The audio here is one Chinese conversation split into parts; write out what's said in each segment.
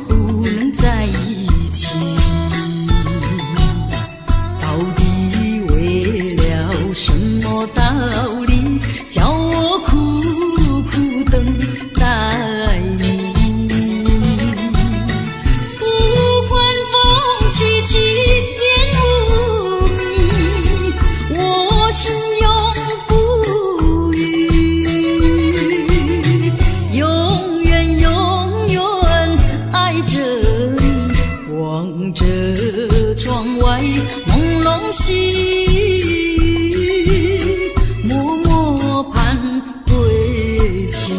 不能在一起？到底为了什么道理，叫我苦苦等待你？不管风凄凄烟雾迷，我心永不渝，永远永远爱着你，望着窗外朦胧细雨，默默盼归期。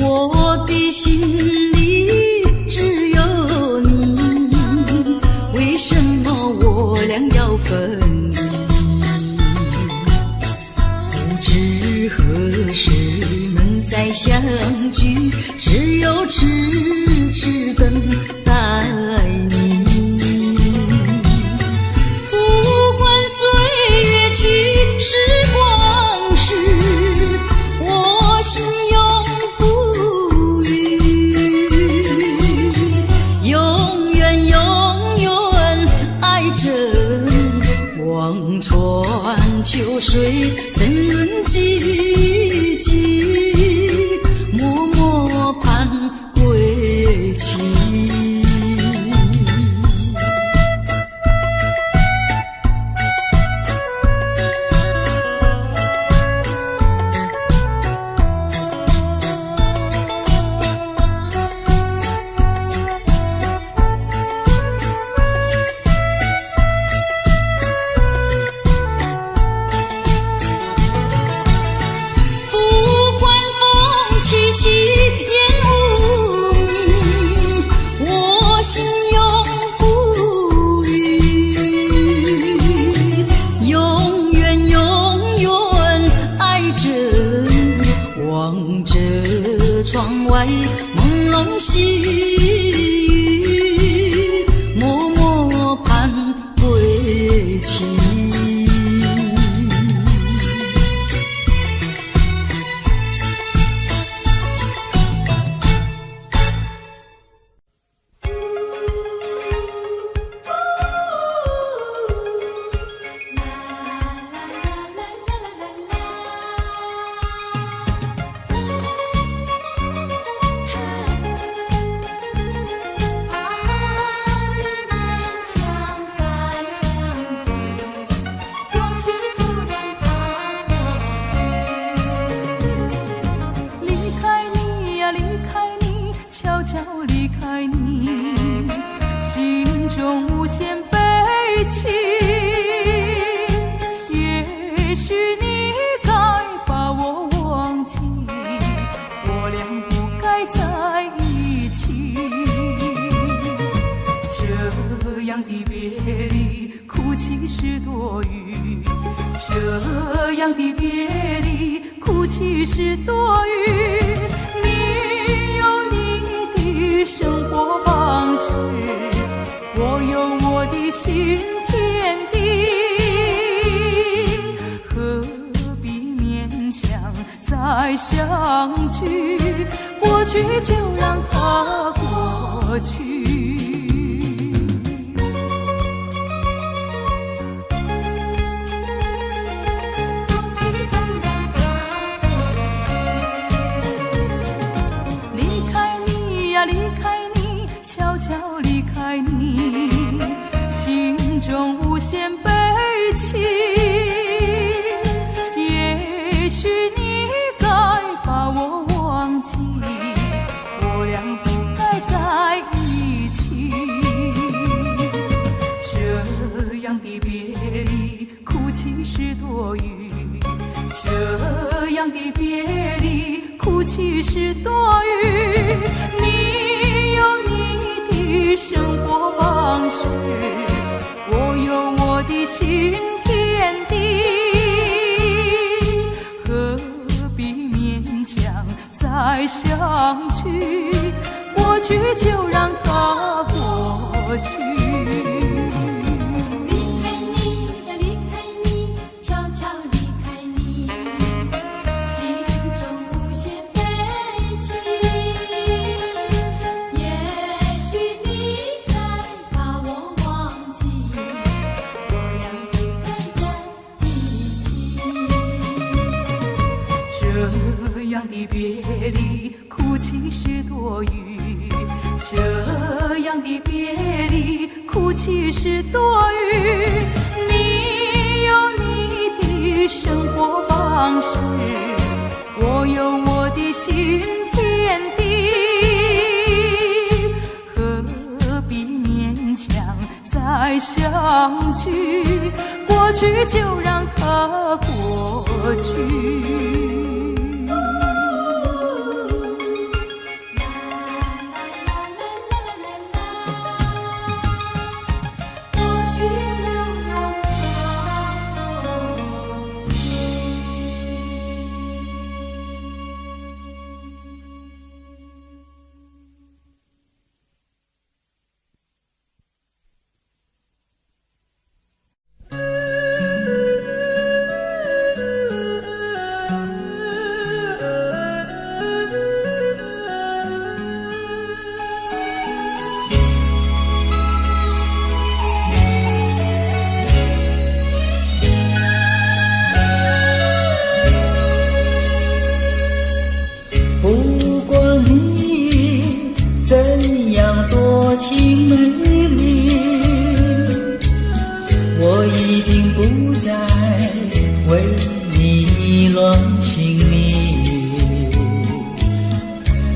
我的心里只有你，为什么我俩要分离？不知何时能再相聚，只有痴痴等待你。不管岁月去，时光逝，我心永不渝，永远永远爱着你，望穿秋水，深润寂寂，默默盼归期。不管风凄凄烟雾迷，我心永不渝，永远永远爱着你，望着窗外朦胧细雨，默默盼归期。悄悄离开你，心中无限悲戚。也许你该把我忘记，我俩不该在一起。这样的别离，哭泣是多余。这样的别离，哭泣是多余。生活方式，我有我的新天地，何必勉强再相聚？过去就让它过去。离开你，悄悄离开你，心中无限悲戚。也许你该把我忘记，我俩不该在一起。这样的别离，哭泣是多余。这样的别离，哭泣是多余。你有你的生活方式，我有我的新天地，何必勉强再相聚？过去就让它过去。的别离，哭泣是多余。这样的别离，哭泣是多余。你有你的生活方式，我有我的新天地，何必勉强再相聚？过去就让它过去。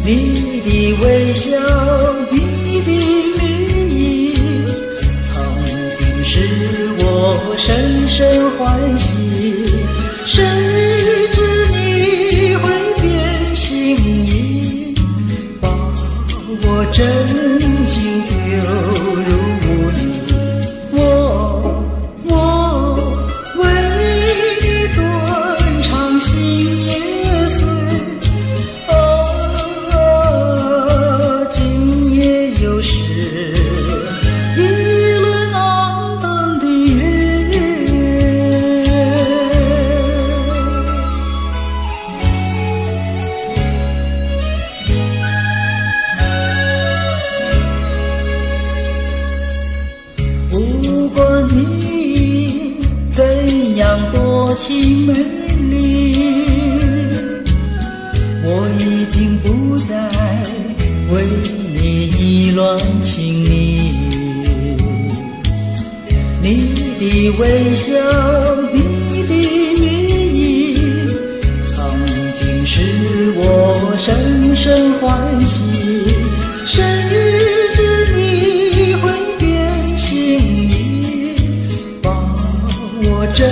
你的微笑，你的名义，曾经使我深深欢喜。谁知你会变心意，把我真情丢入无里。我为你断肠心也碎。多情美丽，我已经不再为你意乱情迷。你的微笑，你的名义，曾经使我深深欢喜。谁知你会变心意，把我真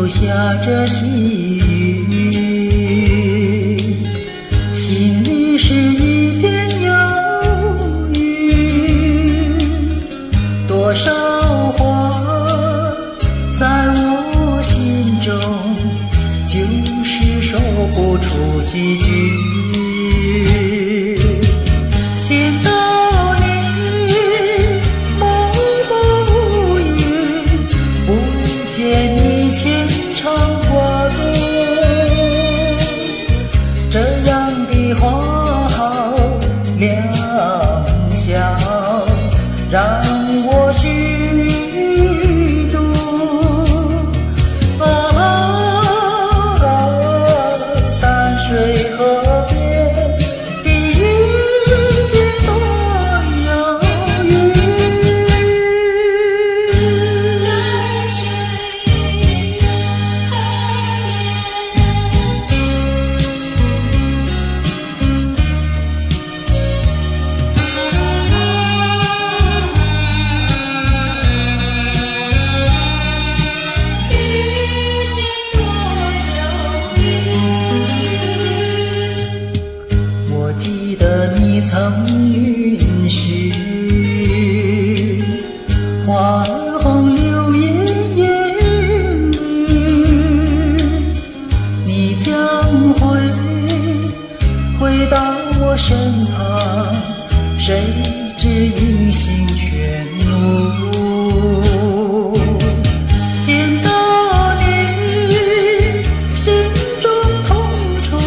下着细雨，心里是一片忧郁。多少话在我心中，就是说不出几句。见到你默默无语，不见你牵肠挂肚，这样的话好良宵，让我虚度。淡水河边的遇见多遥远。花儿红柳叶叶绿，你将回到我身旁，谁知音信全无。见到你心中痛楚，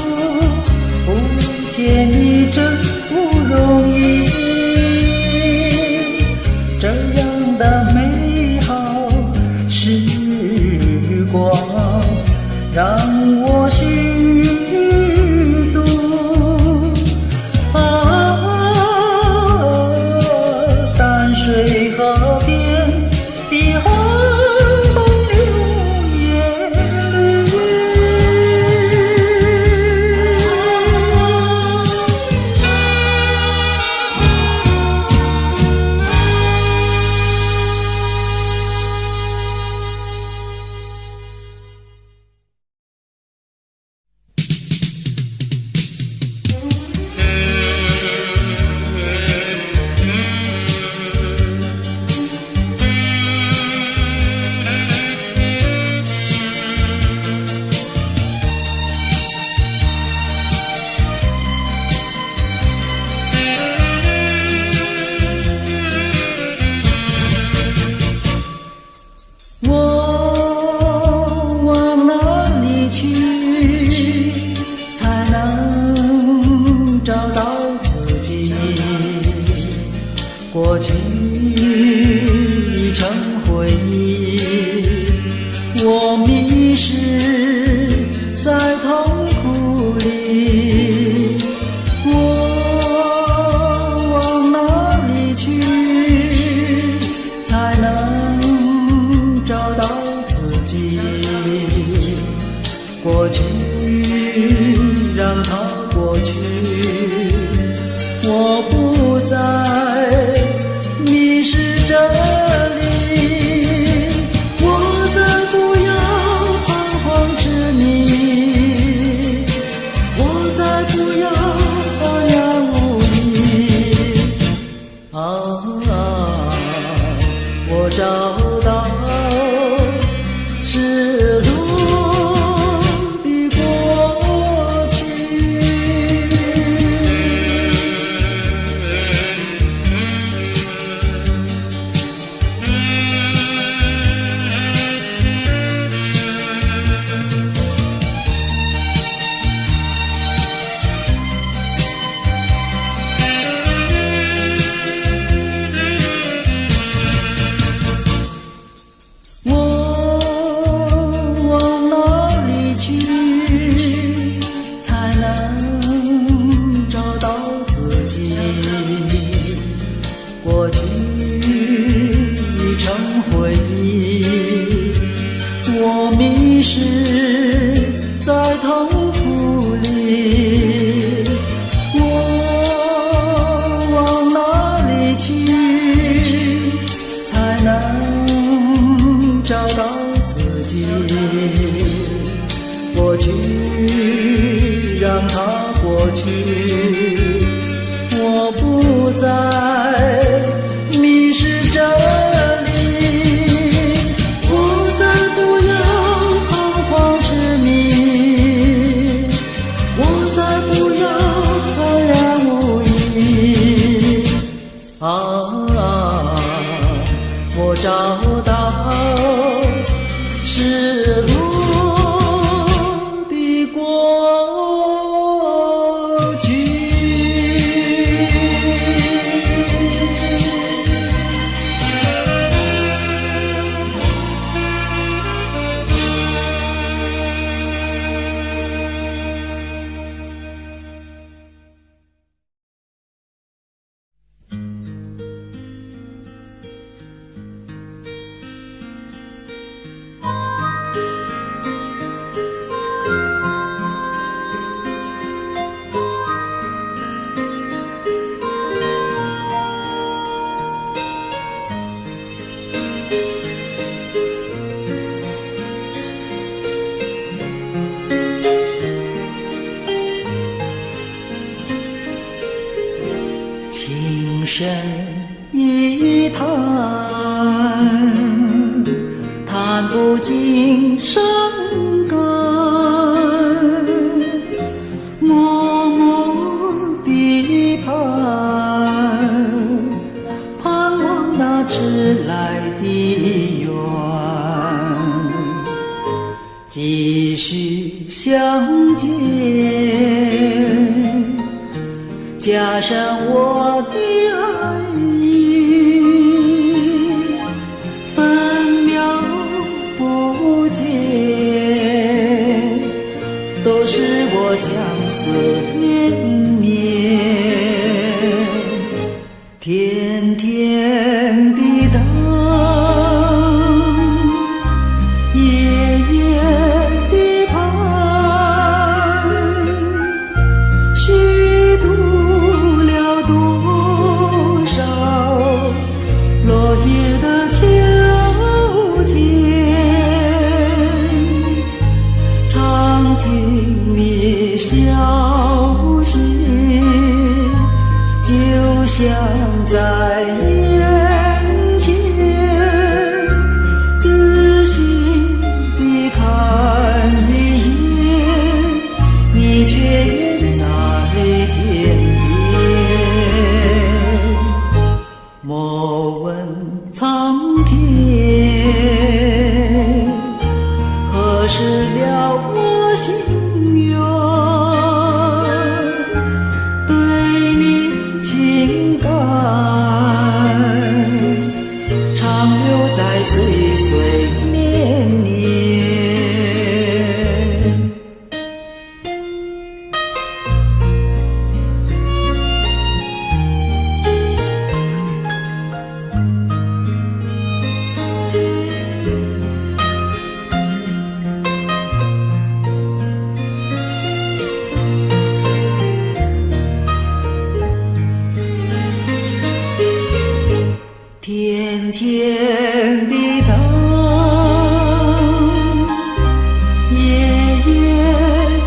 不见你真不容易。这样的美好时光让我虚度。淡水河边的花红柳叶绿。过去已成回忆，我迷失在痛苦里，我往哪里去才能找到自己？过去让它过去，我不再迷失这里，我再不要彷徨执迷，我再不要茫然无依。我找到失落的过去。过去已成回忆，我迷失在痛苦里，我往哪里去才能找到自己？过去让它过去，我不再迷失这里，我再不要彷徨执迷，我再不要茫然无依。我找到失落的过去。情深一叹，不尽伤感，默默地盼望那迟来的缘，继续相见，加上我的爱意，分秒不见，都是我相思绵绵，甜甜的等，夜夜的盼，虚度了多少落叶的秋天，常听你消息，就像在眼前，仔细地看一眼，你却远在天边。莫问苍天何时了我心愿，对你情感长留在岁岁年年。甜甜的等，夜夜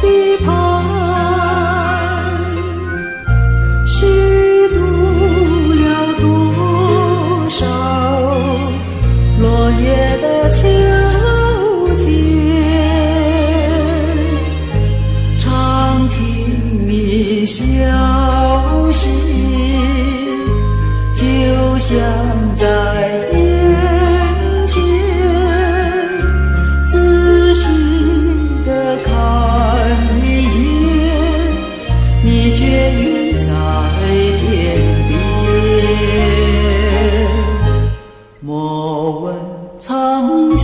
的盼，虚度了多少落叶的秋天，常听你消息，就像在眼前，仔细地看一眼，你却远在天边。莫问苍天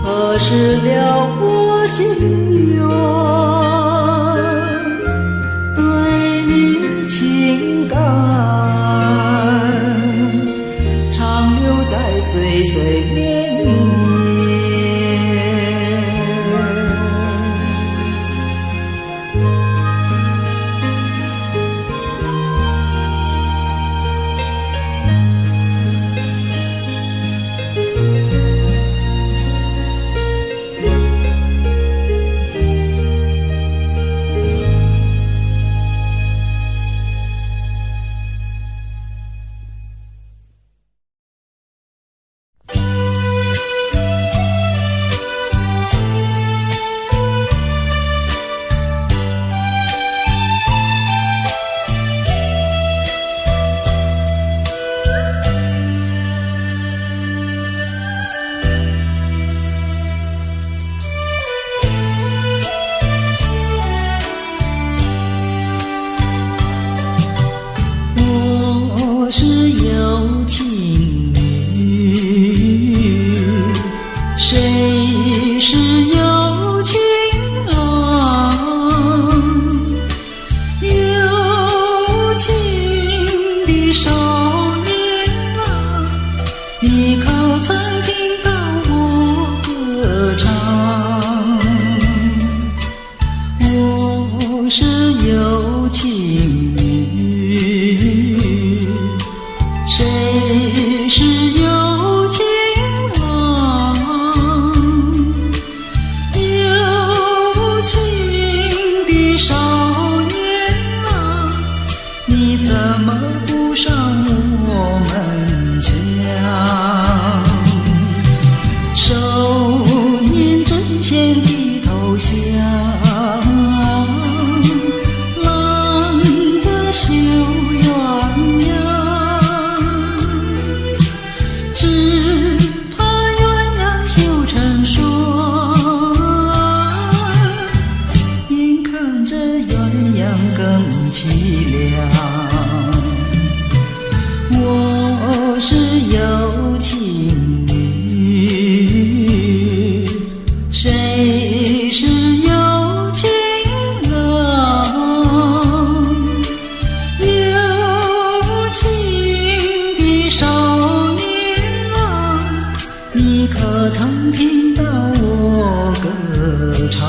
何时了我心愿，对你情感长留在岁岁年年。我是有情女，谁是有情郎？有情的少年郎，你可曾听到我歌唱？我是有情女，我是有情女，谁是有情郎？有情的少年郎，你可曾听到我歌唱？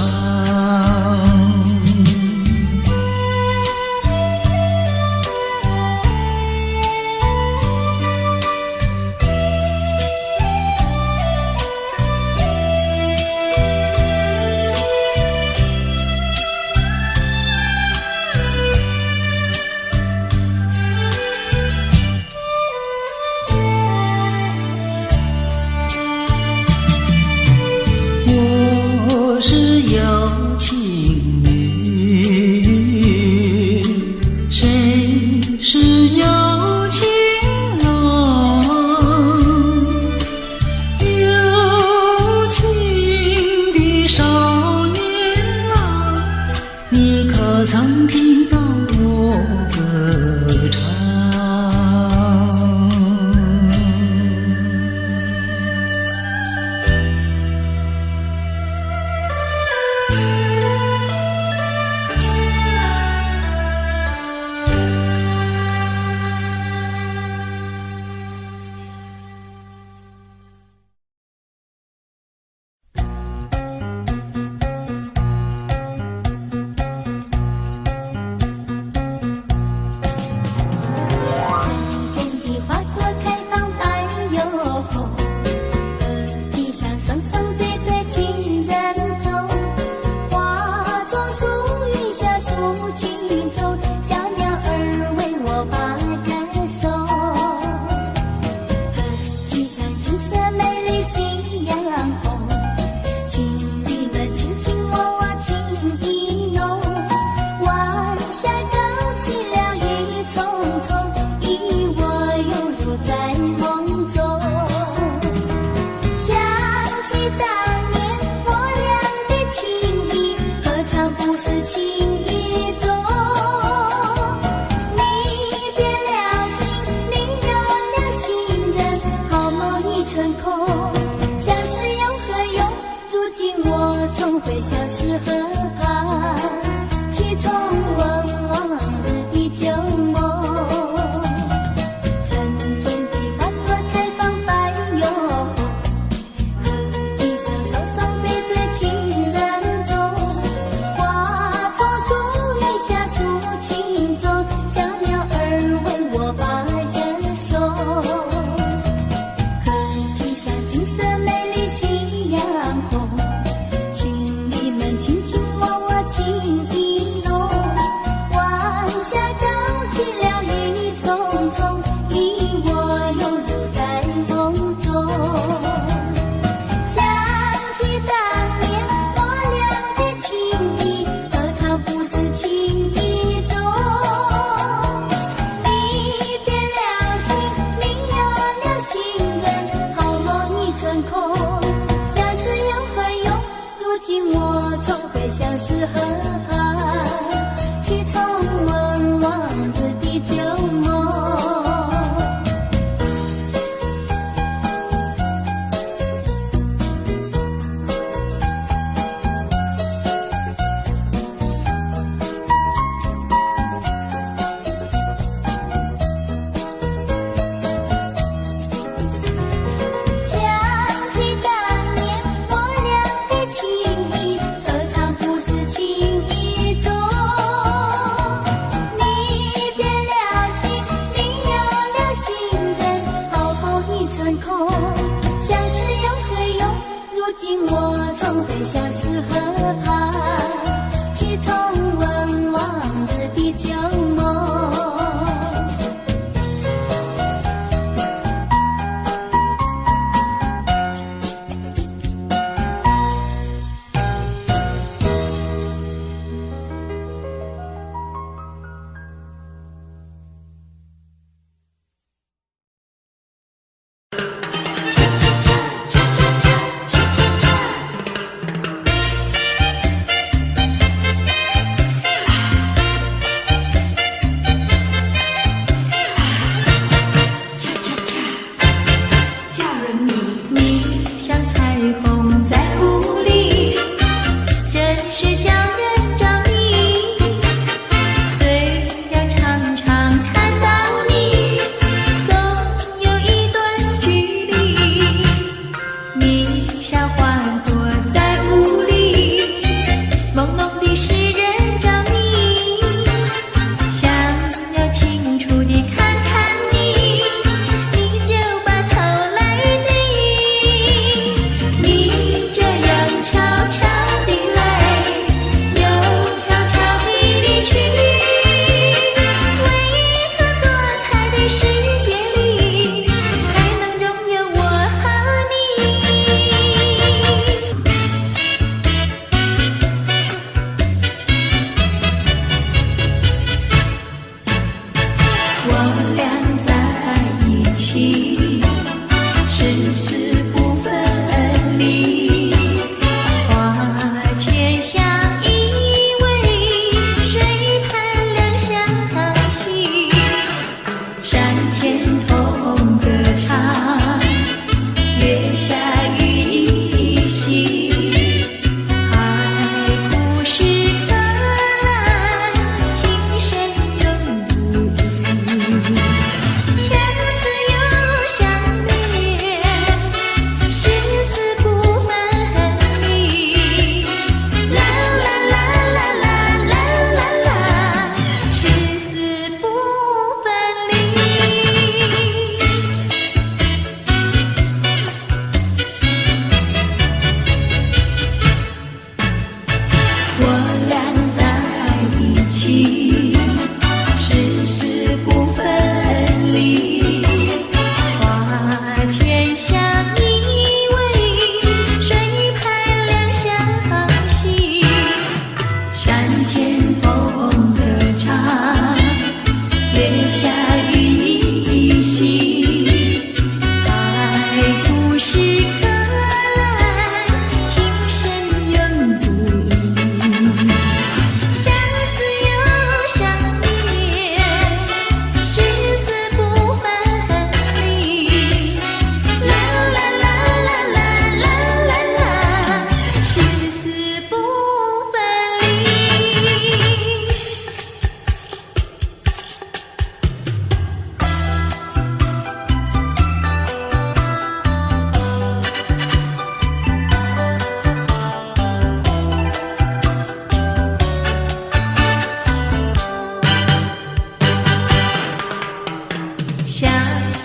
想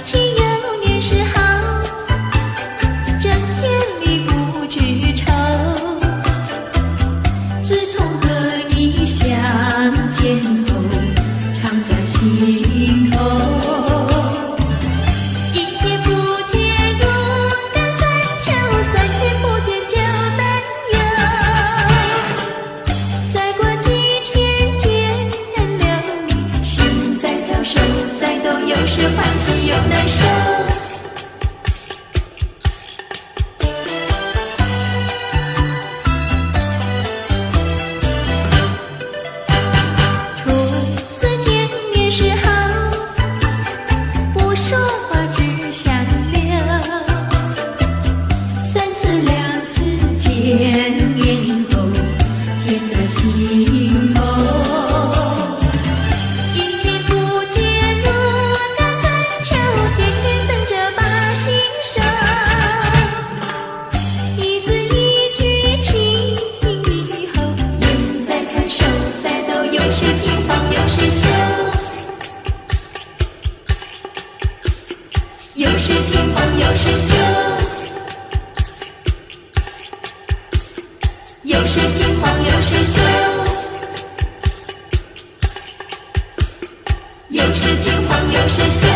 起幼年时好，整天里不知愁。自从和你相见后，常在心头。一天不见如隔三秋，三天不见就担忧。再过几天见了你，心在跳，手在抖，有时欢喜又难受。初次见面时好，不说话只相留。三次两次见面后，甜在心头。一天不见如隔三秋，天天等着把心收。一字一句情以后，眼在看，手在抖，有时惊慌有时羞。有时惊慌有时羞。有时惊慌有时羞。有时惊慌有时羞。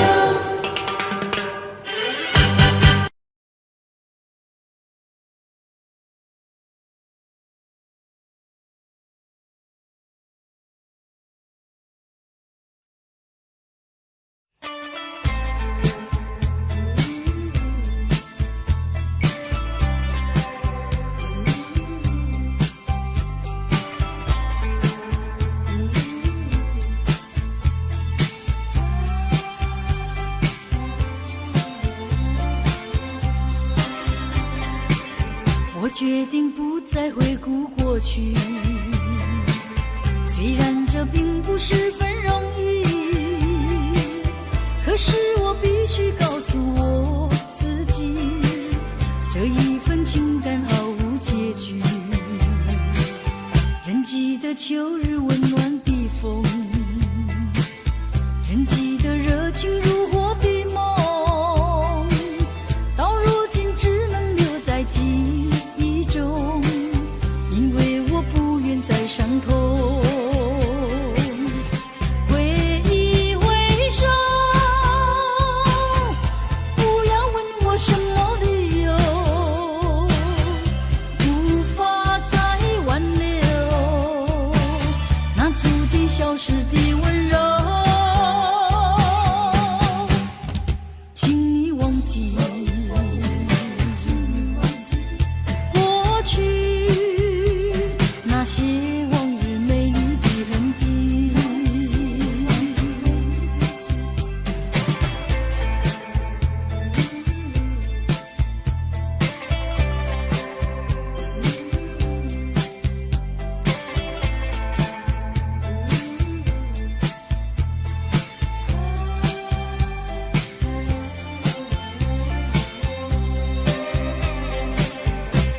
我决定不再回顾过去，虽然这并不十分容易，可是我必须告诉我自己，这一份情感毫无结局。仍记得秋日温暖的风，仍记得热情如火的梦，到如今只能留在记忆中，因为我不愿再伤痛。挥一挥手，不要问我什么理由，无法再挽留那逐渐消失的温柔。请你忘记过去那些往日美丽的痕迹。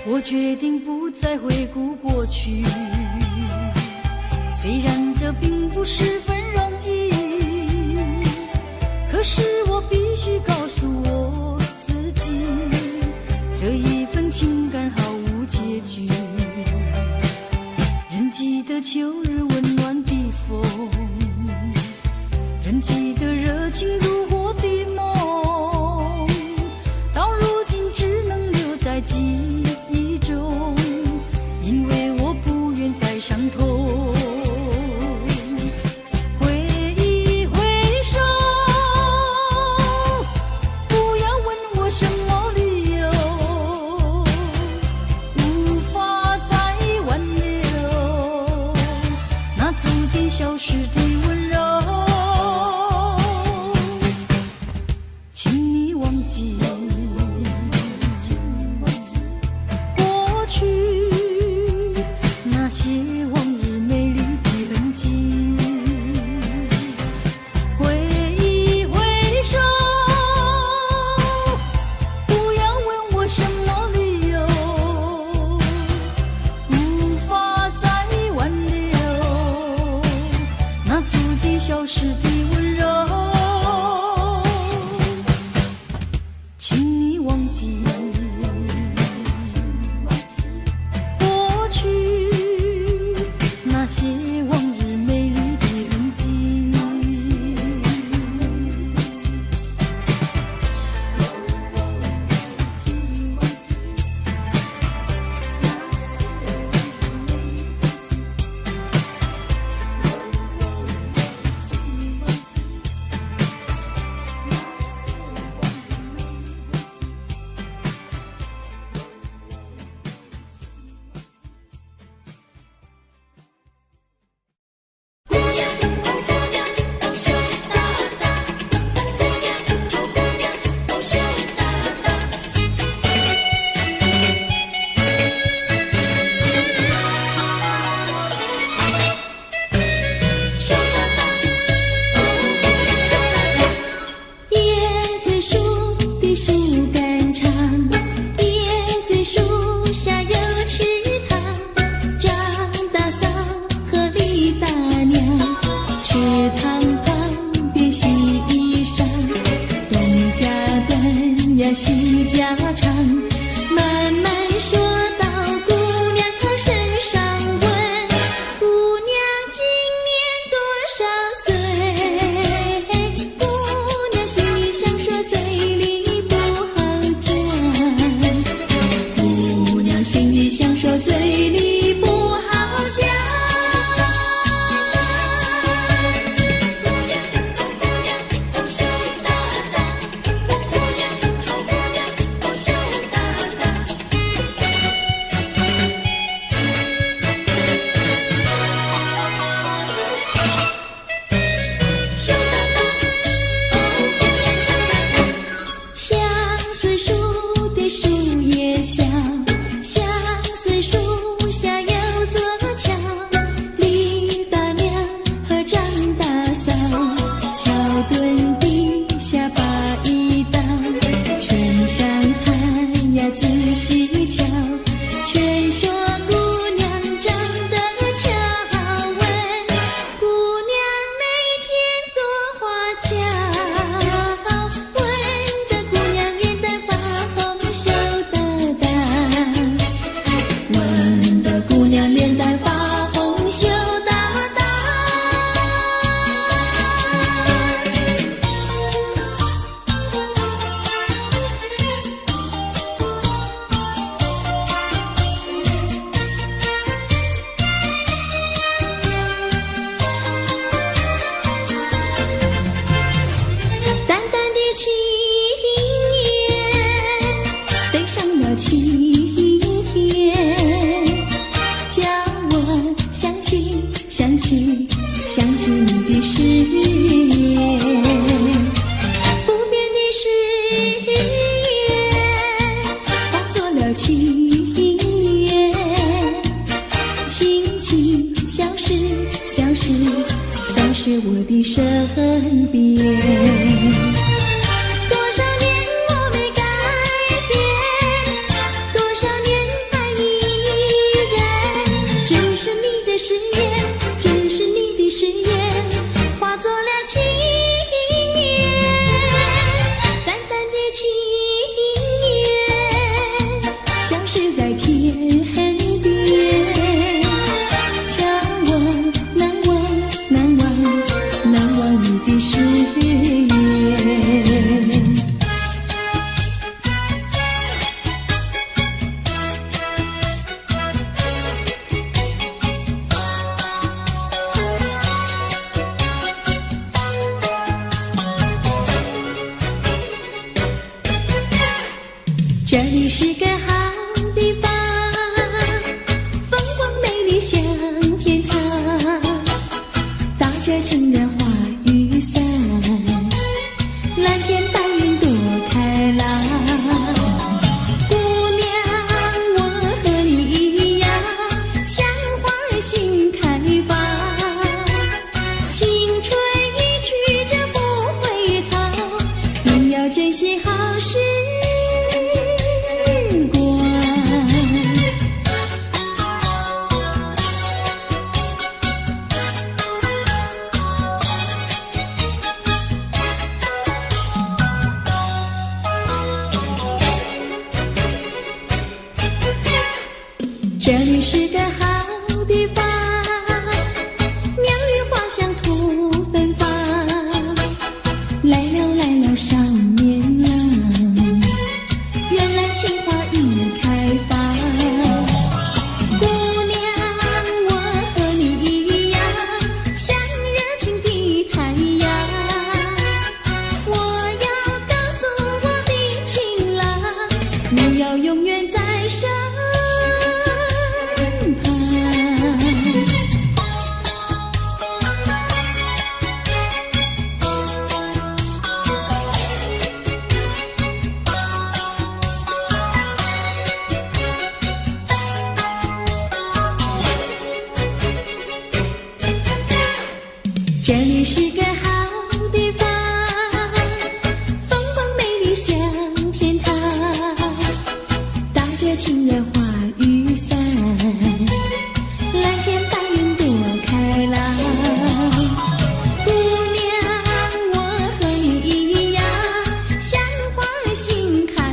我决定不再回顾过去，虽然这并不十分容易，可是我必须告诉我自己，这一份情感毫无结局。仍记得秋日温暖的风，仍记得热情如火的梦，到如今只能留在记忆中，因为我不愿再伤痛。挥一挥手，不要问我什么理由，无法再挽留那逐渐消失的温柔。娘戏家常，慢慢说到姑娘她身上问，姑娘今年多少岁？姑娘心里想说，嘴里不好讲。姑娘心里想说，嘴里不好讲。想起你的誓言，不变的誓言化作了情缘，轻轻消失，消失，消失我的身边。这里是个好地方，风光美丽像天堂，打着情人花雨伞，蓝天白云多开朗。姑娘，我和你一样，像花儿心开放，青春一去就不回头，你要珍惜好时这里是个好地方，鸟语花香吐芬芳，来了来了少年郎，原来情花已开放。姑娘，我和你一样，像热情的太阳，我要告诉我的情郎，你要永远在身这里是个好地方，风光美丽像天堂，打着情人花雨伞，蓝天白云多开朗。姑娘，我和你一样，像花儿心开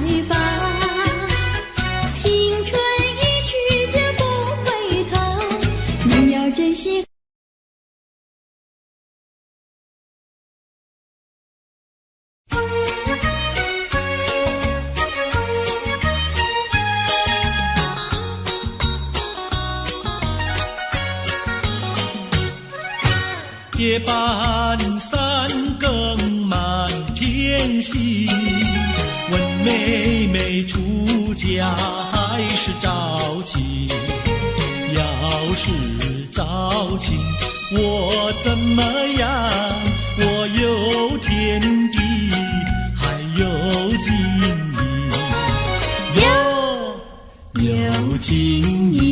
夜半三更满天星，问妹妹出嫁还是早亲？要是早亲，我怎么样？我有天地，还有金银，有金银。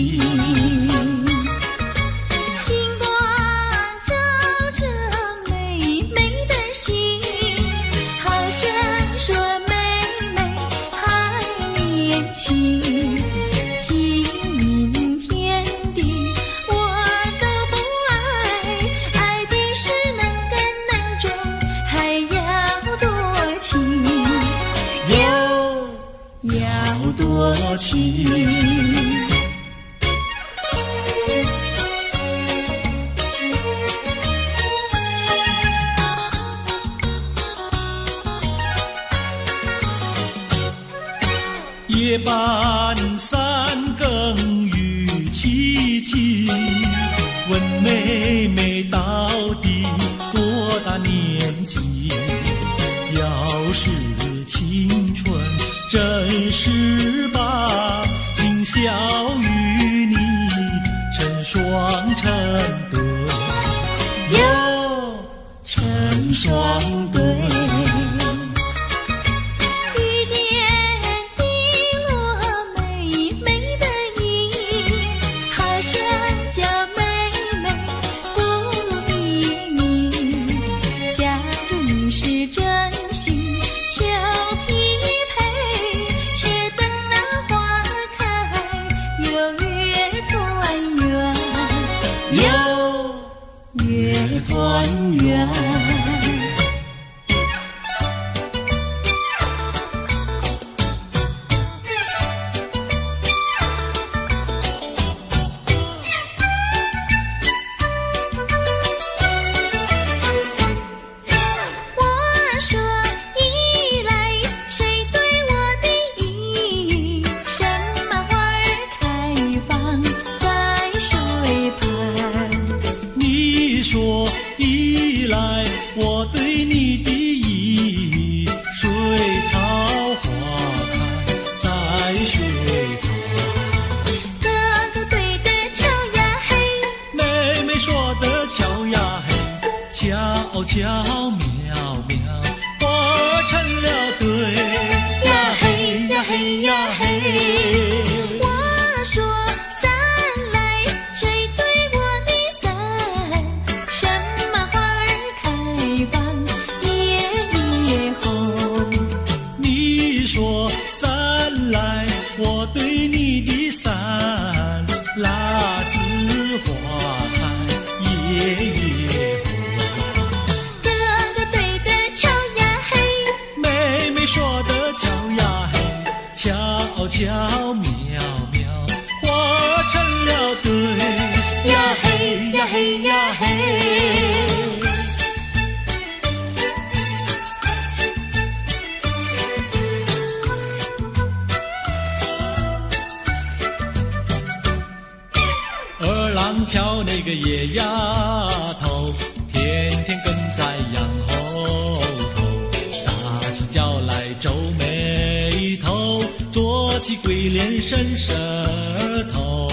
多情，夜半三更雨凄凄，问妹妹到底多大年纪？要是青春真是把，今宵与你成双成对，哟，成双对。雨点滴落美美的衣，好像叫妹妹不理你。假如你是真心，俏皮团圆。我说依来，谁对我的意？什么花儿开放在水畔？你说依来，我对你的意，水草花开在水旁。哥哥对的巧呀嘿，妹妹说的巧呀嘿，巧巧妙妙，画成了对呀嘿呀嘿呀嘿。我说伞来，谁对我的伞？什么花儿开放夜夜红？你说伞来，我对你的伞，蜡子花开夜夜红。哥哥对的巧呀嘿，妹妹说的巧呀嘿，巧巧妙妙，画成了对呀嘿呀嘿呀嘿。二郎桥那个野丫头，天天跟在羊后头，撒起娇来皱眉头，做起鬼脸伸舌头，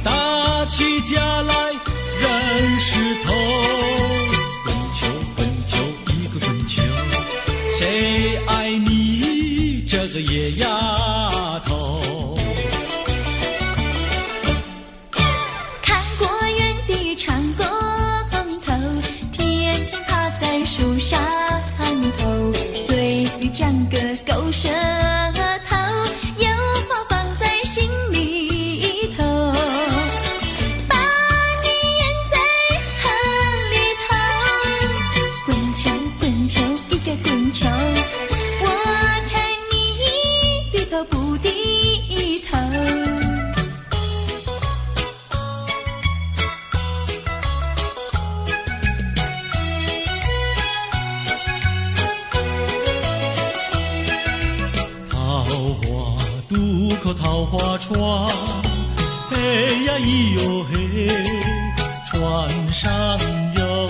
打起架来扔石头，滚球滚球一个滚球，谁爱你这个野丫头？看过园地长工头，天天趴在树上头，嘴里长个狗舌头，有话放在心里头，把你咽在河里头。滚球滚球一个滚球，我看你低头不低头。渡口桃花窗，嘿呀咿哟嘿，船上有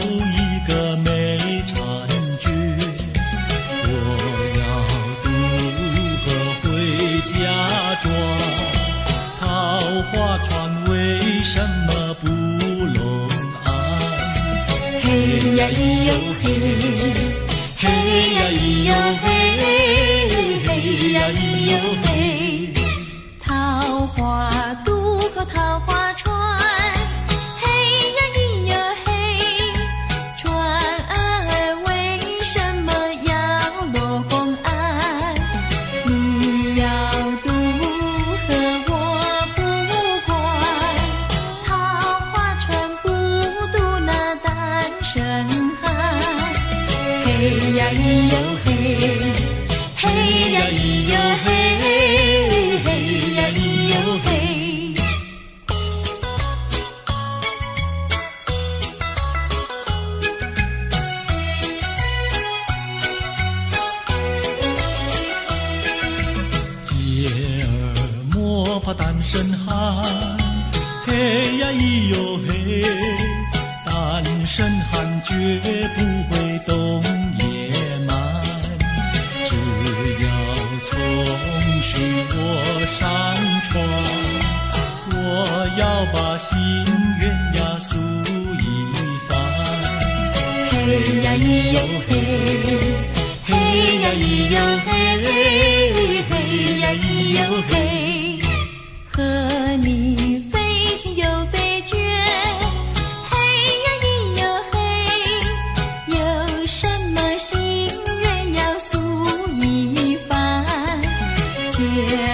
呀咿哟嘿，嘿呀咿哟嘿，嘿呀咿哟嘿。桃花渡口桃花船，嘿呀咿哟嘿。船儿为什么要落红岸？你要渡河我不管，桃花船不渡那单身汉。嘿呀咿哟嘿，嘿呀咿哟嘿，嘿呀咿哟嘿。姐儿莫怕单身汉，嘿呀咿哟嘿，单身汉绝不会动野蛮，只要从许我上船，我要把心愿呀诉一番。嘿呀咿哟嘿，嘿呀咿哟嘿，嘿呀咿哟嘿。和你非亲又非眷，嘿呀咿哟嘿。有什么心愿要诉一番？姐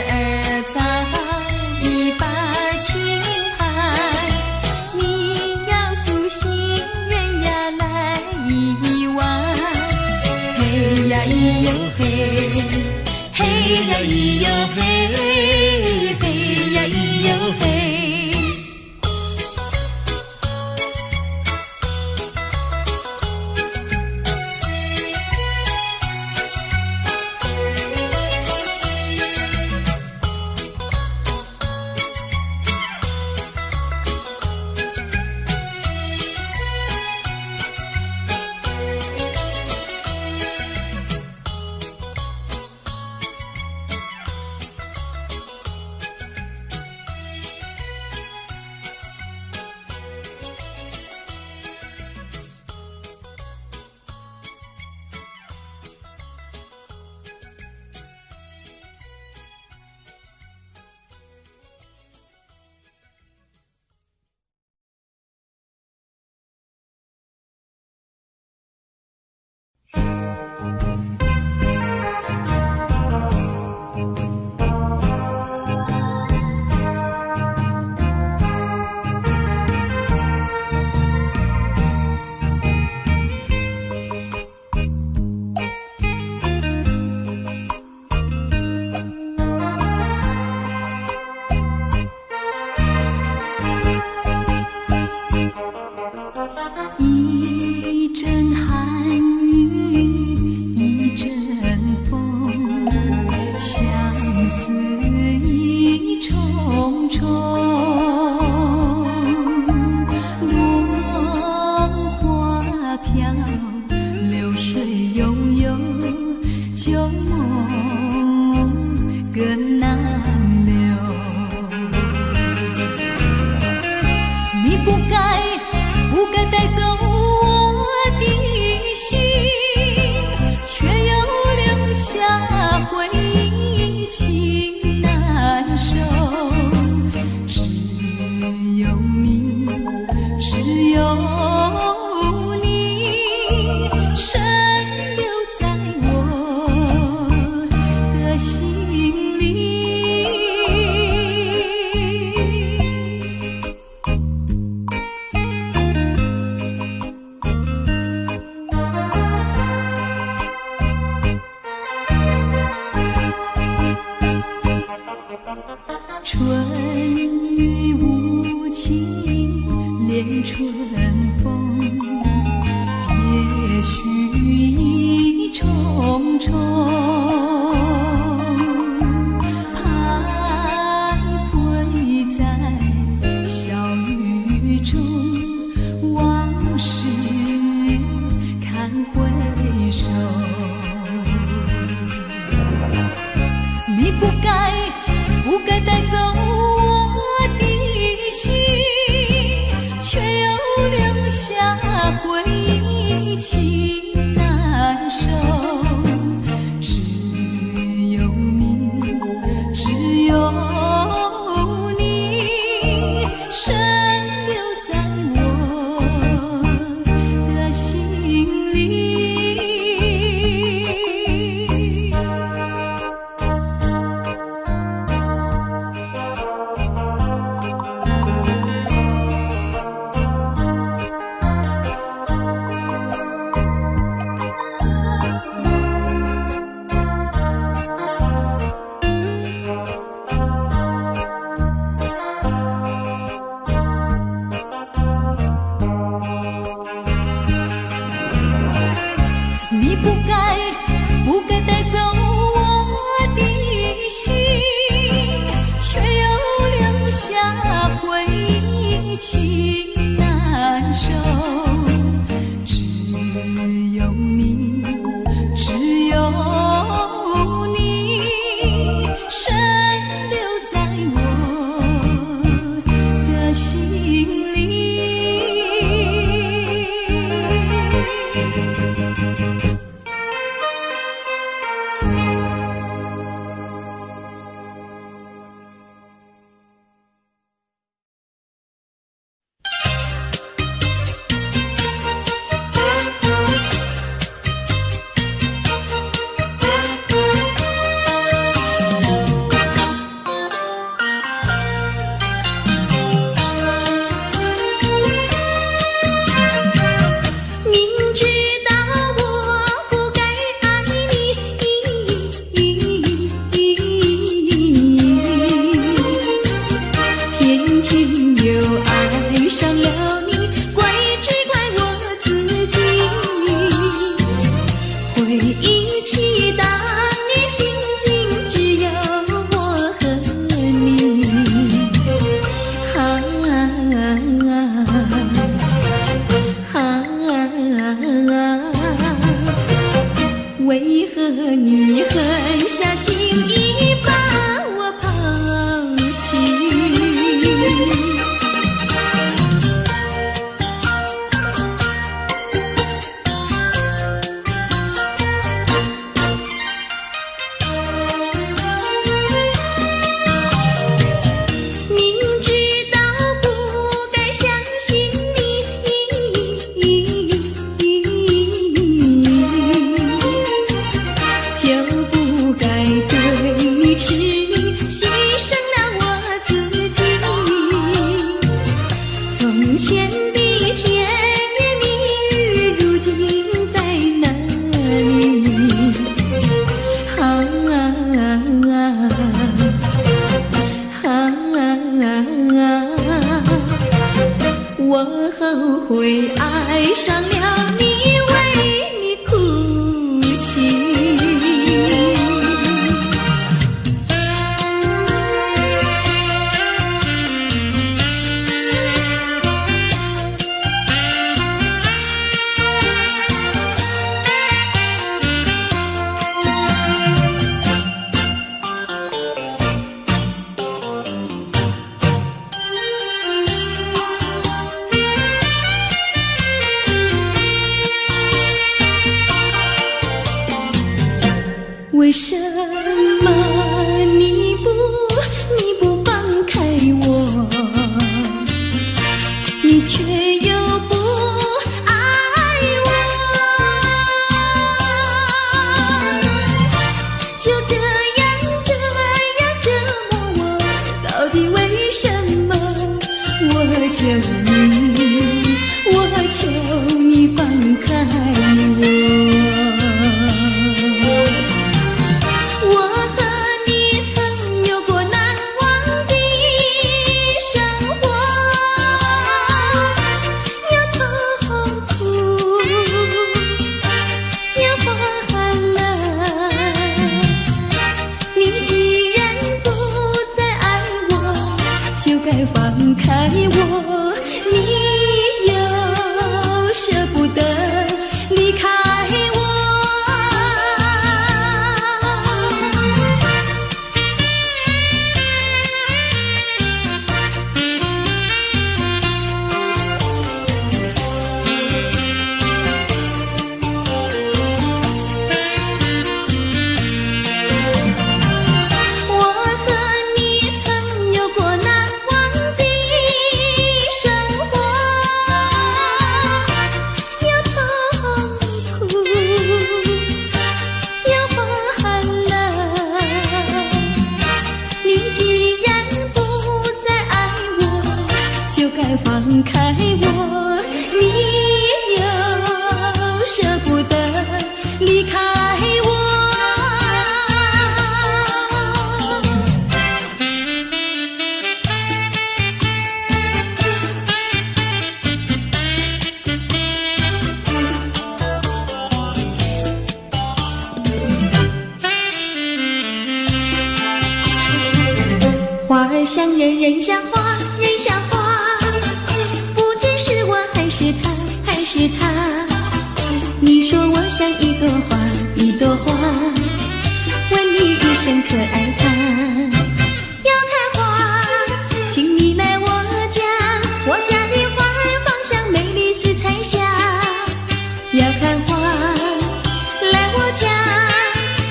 儿早已把情盘，你要诉心愿呀来一碗。嘿呀咿哟嘿，嘿呀咿哟嘿，嘿呀咿哟嘿。一阵寒雨一阵风，相思意重重。落花飘，流水悠悠，旧梦更难留。你不该带走我的心，却又留下回忆情难收。只有你，只有你，深留在我的心里。春雨无情恋春风，别绪意重重。徘徊在小雨中，往事看回首。你不该带走我的心，却又留下你狠下心意把我抛弃。我后悔爱上了你，为你哭泣。为什么你不放开我？你却又不爱我，就这样折磨我，到底为什么？我求你放开我。放开我，你又舍不得离开我。放开我，你又舍不得离开我。花儿像人，人像花，人像花。还是他，你说我像一朵花，一朵花，问你一声可爱它。要看花，请你来我家，我家的花儿芳香美丽似彩霞。要看花，来我家，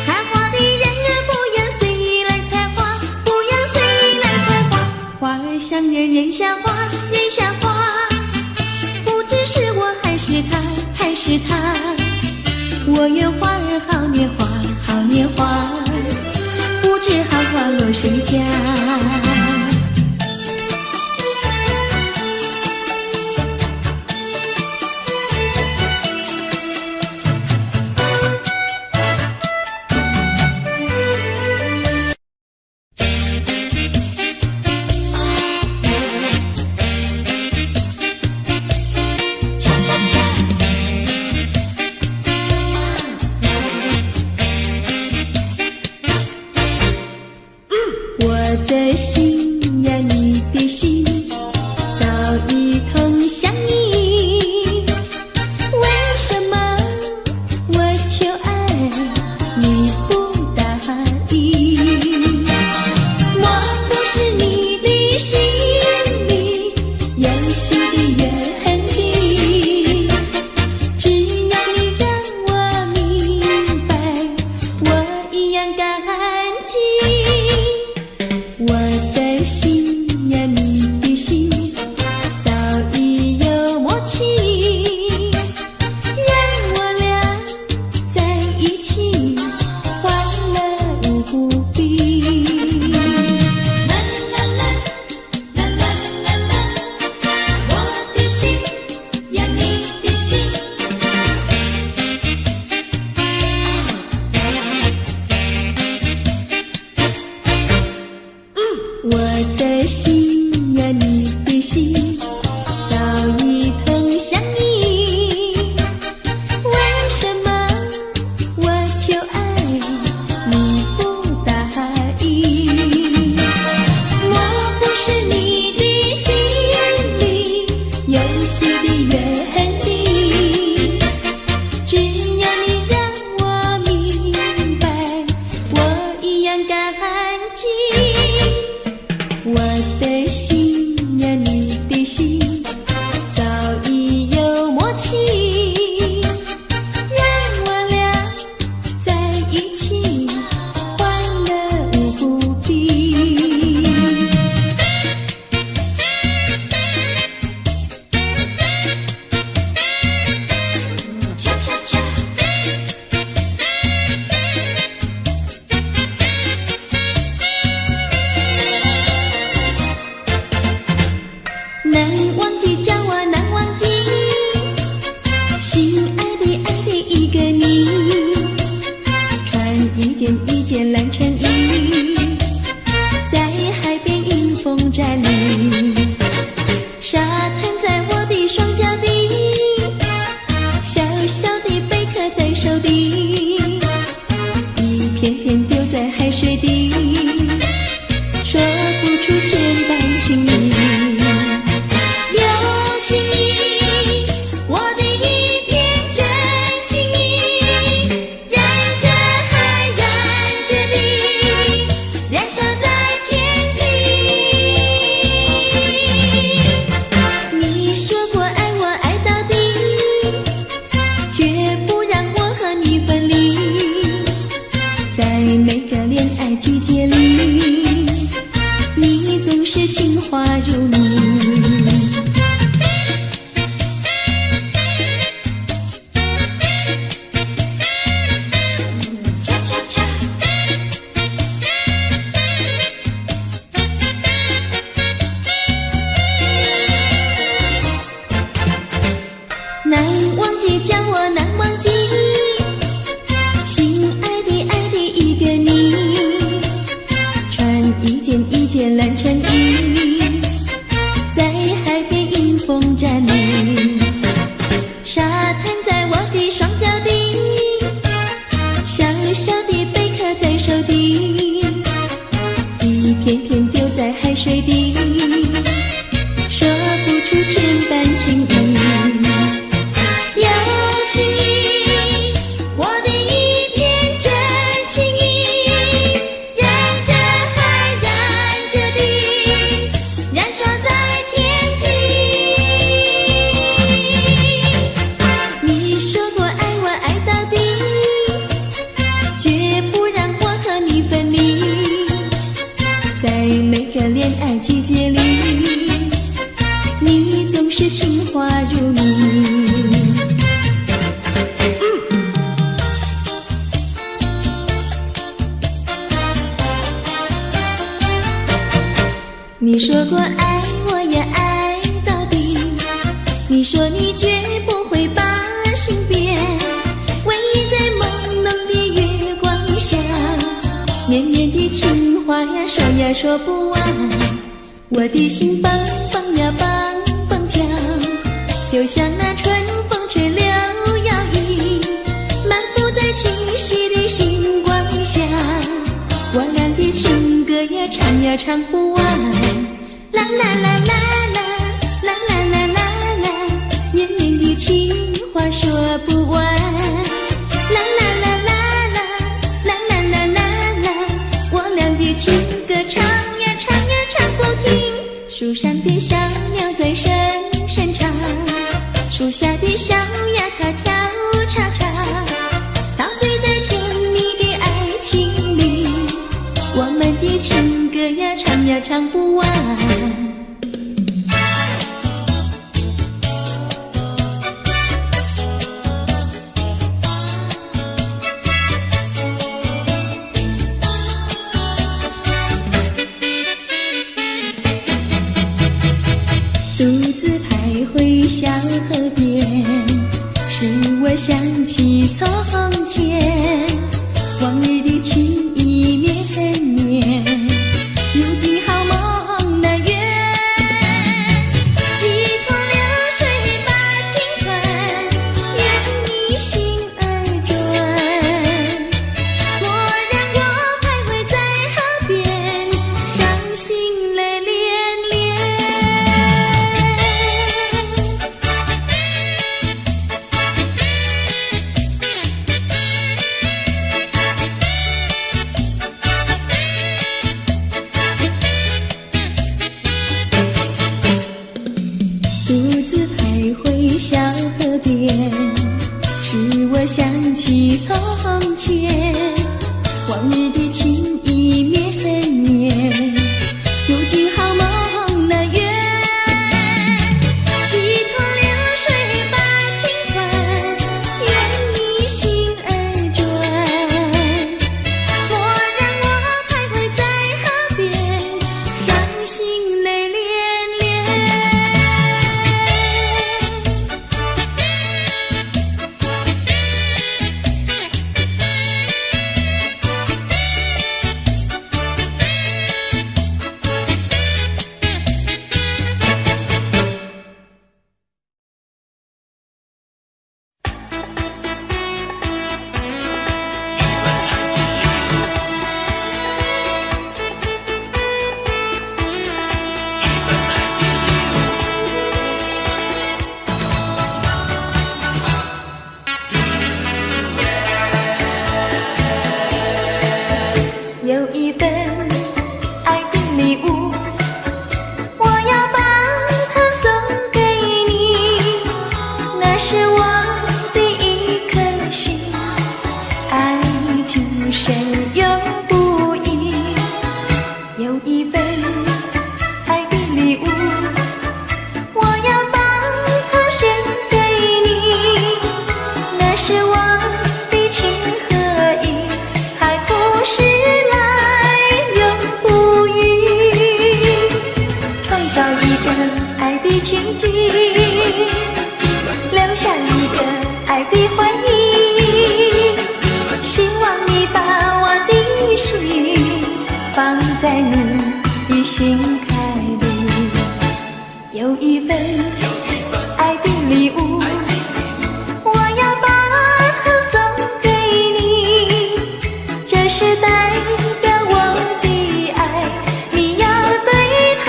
看花的人儿不要随意来采花，不要随意来采花。花儿像人，人像花，人像花。是我还是他，我愿花儿好年华，好年华，不知好花落谁家。一件蓝衬衣，在海边迎风站立，沙滩在我的双脚底，小小的贝壳在手底，一片片丢在海水底，说不出千般情意。有情意，我的一片真情意，燃着海，燃着地，燃烧在天际。你说过爱我爱到底，绝不让我和你分离，在每个恋爱季节里，你总是情话如蜜。难忘记，叫我难忘记，心爱的爱的一个你，穿一件蓝衬衣，在海边迎风站立，沙滩在我的双脚底，小小的贝壳在手底，一片片丢在海水底，说不出千般情意。有情意，我的一片真情意，燃着海，燃着地，燃烧在天际。你说过爱我爱到底，绝不让我和你分离，在每个恋爱季节里，你总是情话如蜜。你说过爱我也爱到底，你说你绝不会把心变，唯一在朦胧的月光下，绵绵的情话呀说呀说不完，我的心蹦蹦呀蹦蹦跳，就像那春风吹柳摇曳，漫步在清晰的星光下，我俩的情歌呀唱呀唱不完，啦啦啦啦啦啦啦啦啦啦，绵绵的情话说不完，啦啦啦啦啦啦啦啦啦啦，我俩的情歌唱呀唱呀唱不停，树上的小鸟在声声唱，树下的小鸭它跳叉叉，陶醉在甜蜜的爱情里，我们的情歌呀唱呀唱不完。独自徘徊小河边，使我想起从前，往日的情意绵绵，如今好梦这是代表我的爱，你要对它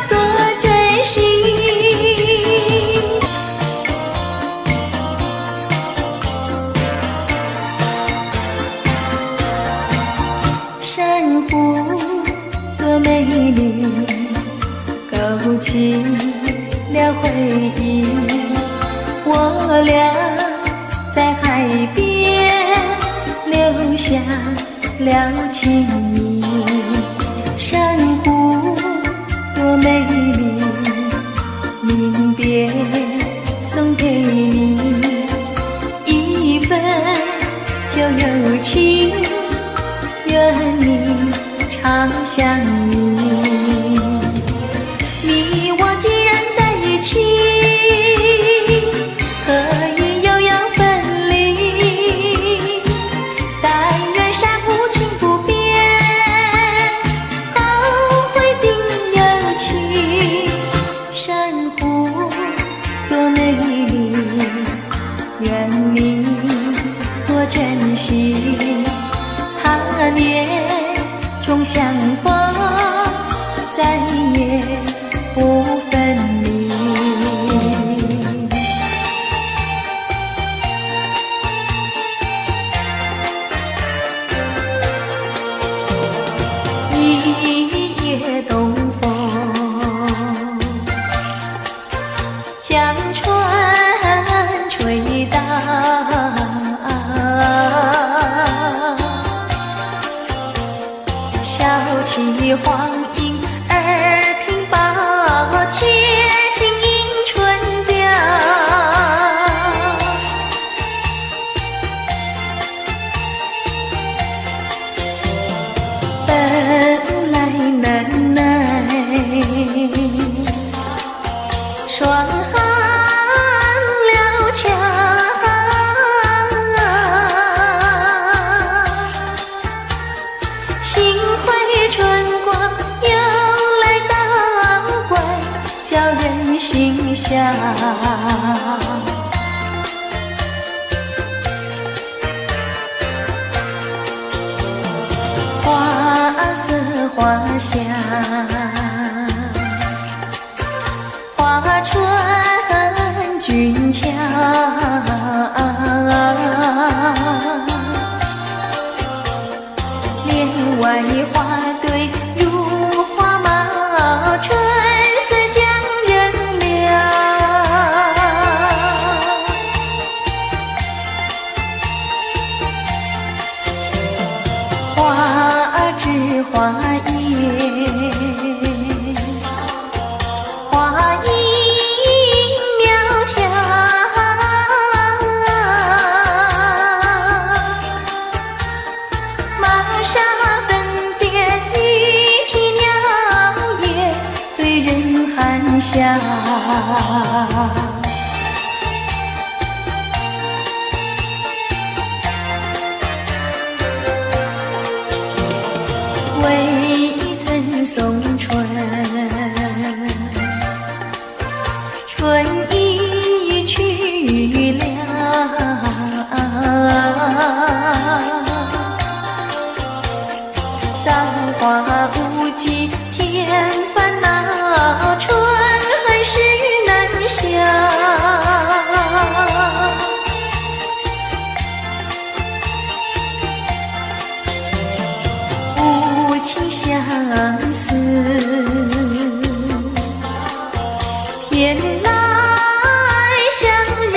多珍惜。珊瑚多美丽，勾起了回忆。我俩在海边留下了情谊。珊瑚多美丽，临别送给你一份旧友情，愿你常相依。你我既然在一起，何以又要分离？但愿珊瑚情不变，后会定有期。珊瑚多美丽，愿你多珍惜。他年终相逢，再也不分离。一夜东风，将船吹荡，小起黄莺儿平抱，且听迎春调。本来难耐，霜寒了墙。幸亏春光又来捣怪，叫人心香。花色花香，花船俊俏，帘外花堆如花帽，春岁将人了。花枝花叶，花影苗条，玛莎粉点雨啼鸟也对人含笑。未曾送春，春已去了。葬花无忌添烦恼，春恨事难消。无情相思，偏来相让。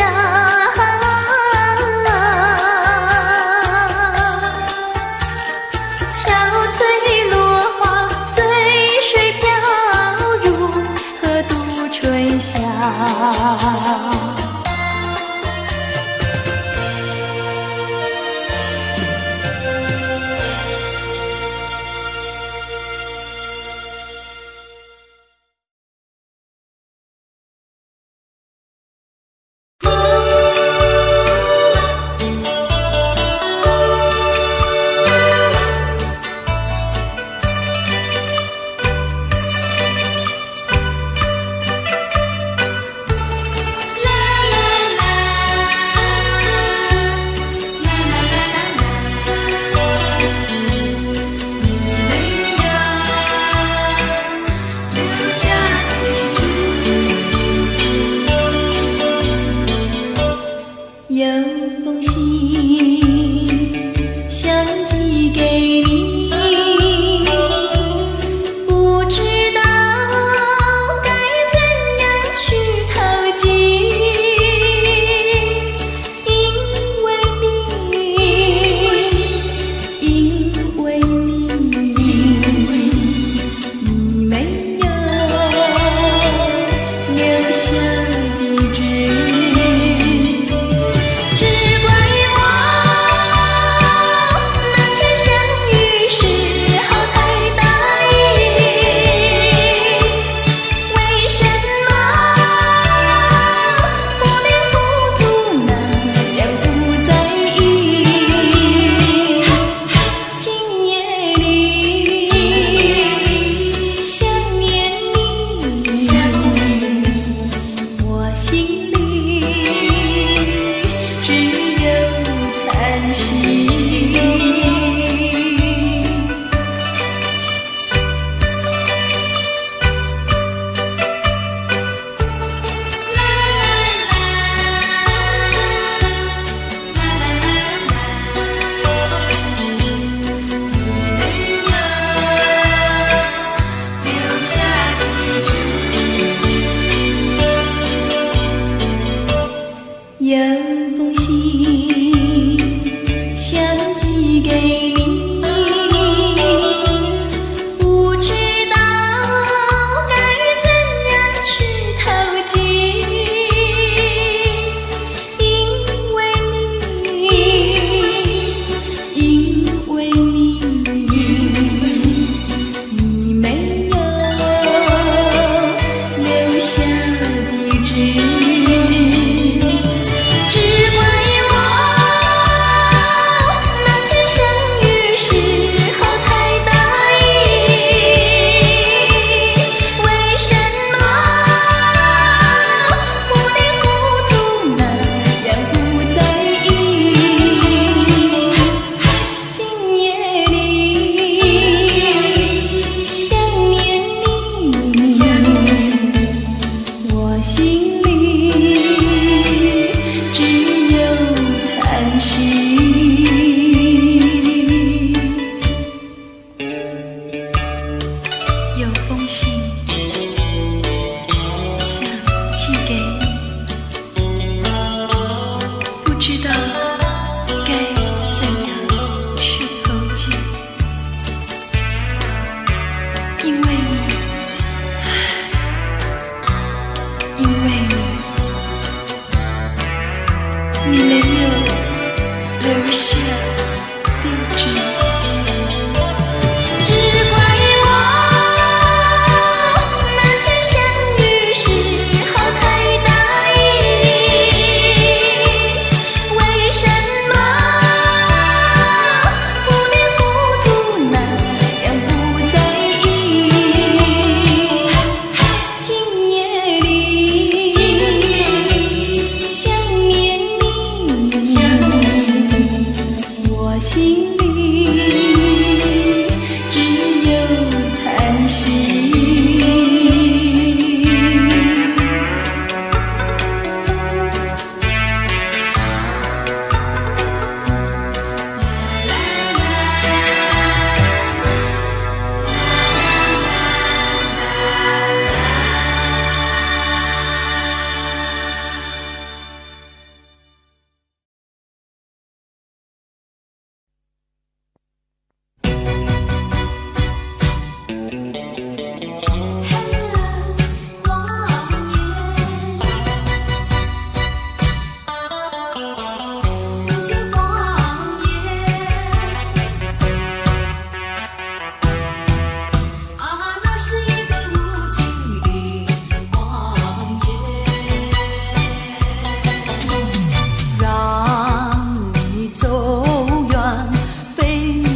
憔悴落花随水飘入河渡春宵。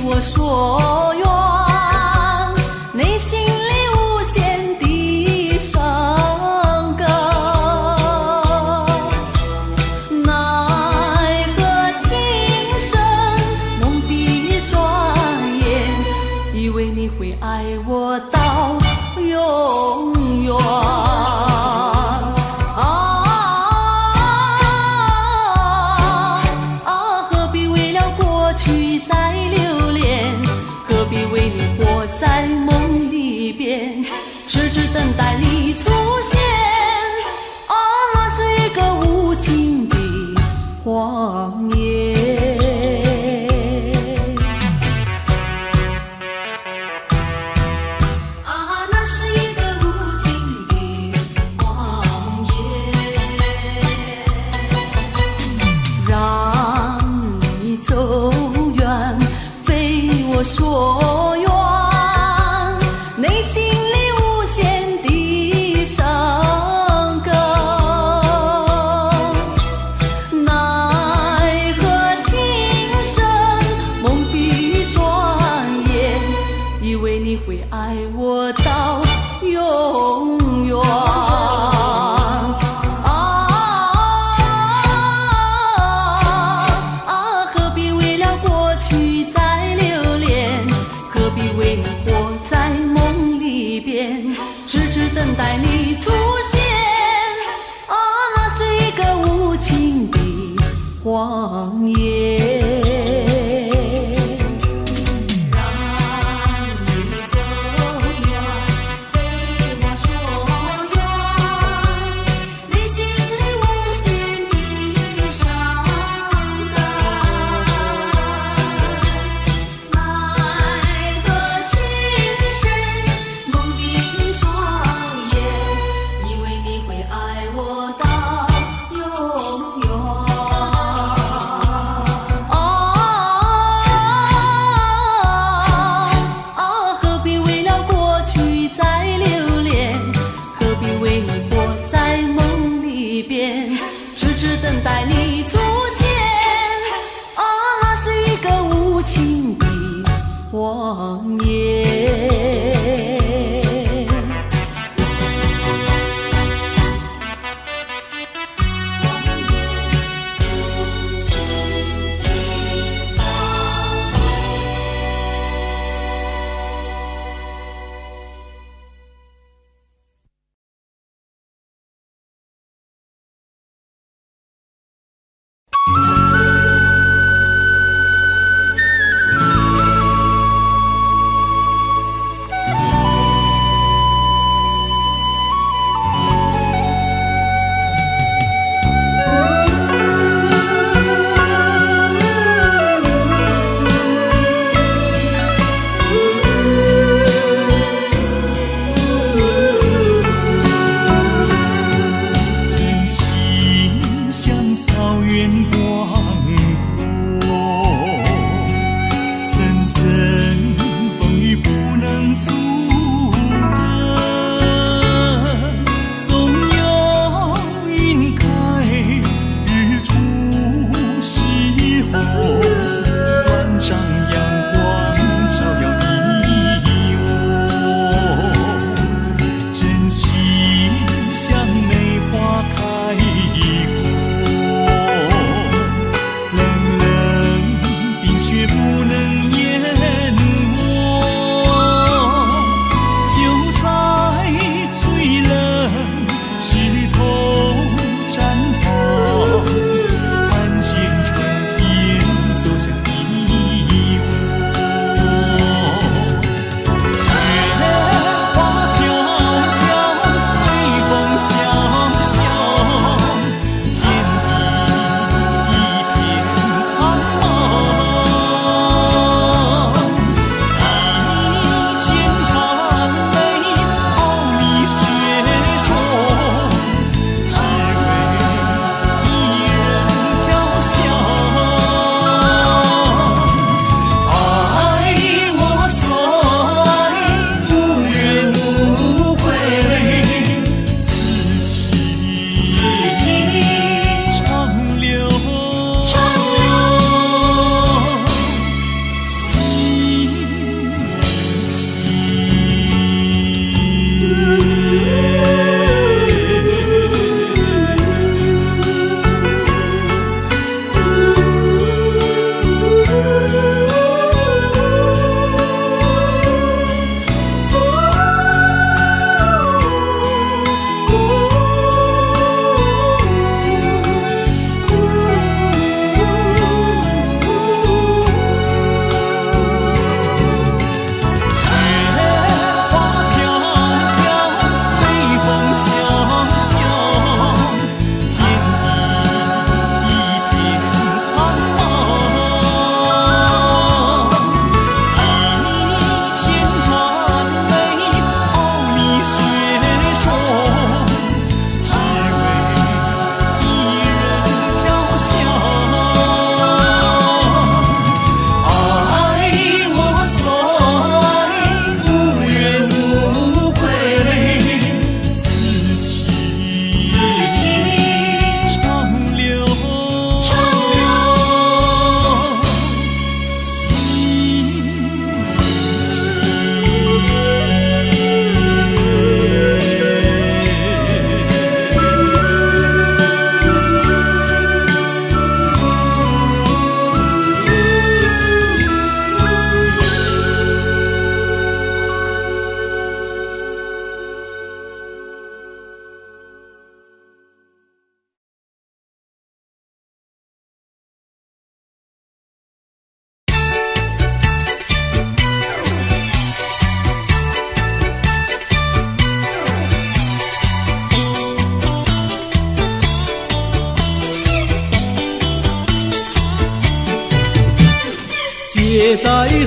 我所愿，内心里无限的伤感。奈何情深蒙蔽双眼，以为你会爱我到永远。何必为了过去再留恋？何必为你活在梦里边？痴痴等待你出现。那是一个无情的谎言。那是一个无情的谎言，让你走远，非我所愿，内心里无限的伤感。奈何情深蒙蔽双眼，以为你会爱我到永远。何必为了过去再留恋？何必为你活在梦里边？痴痴等待你出现。那是一个无情的谎言。等待你出现。那是一个无情的谎言。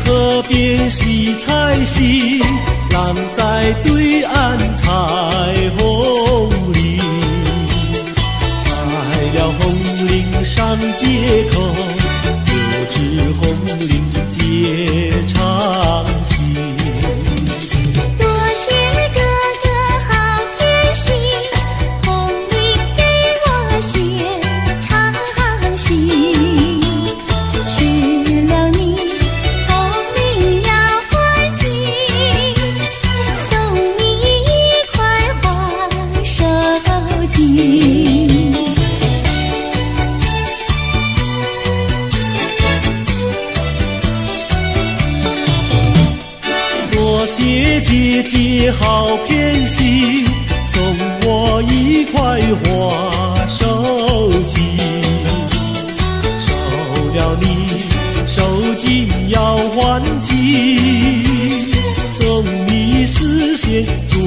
河边洗菜洗，浪在对岸彩虹里，采了红菱上街口，又知红菱结长新。多谢哥哥好偏心，红菱给我献长心。吃了你红菱要还金，送你一块黄手巾。多谢姐姐好偏心，送我一块花手巾。收了你手巾要还金，送你丝线做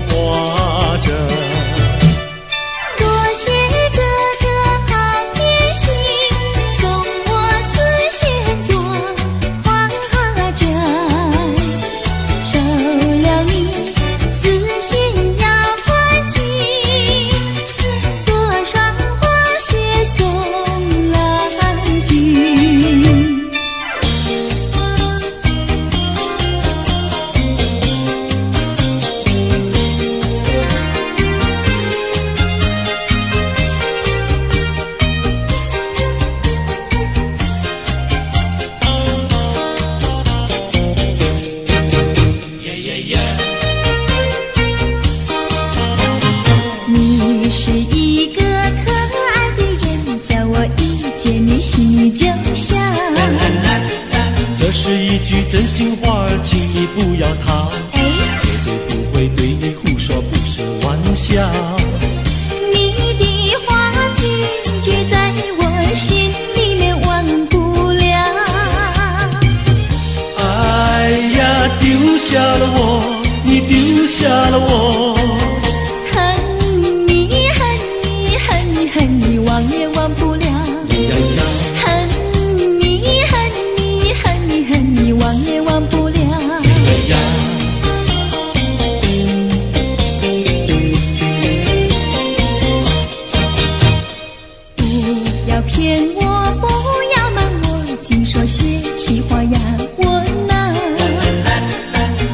花针。多谢哥哥好偏心，送我丝线做花针。收了你丝线要还金，做双花鞋送郎君。你是一个可爱的人，叫我一见你心就笑。这是一句真心话，请你不要逃，绝对不会对你胡说，不是玩笑。你的话句句在我心里面忘不了。哎呀，丢下了我，你丢下了我。恨你恨你恨你恨你忘也忘不了。呀呀，恨你恨你恨你恨你忘也忘不了。呀呀，不要骗我，不要瞒我，净说些气话呀我呐。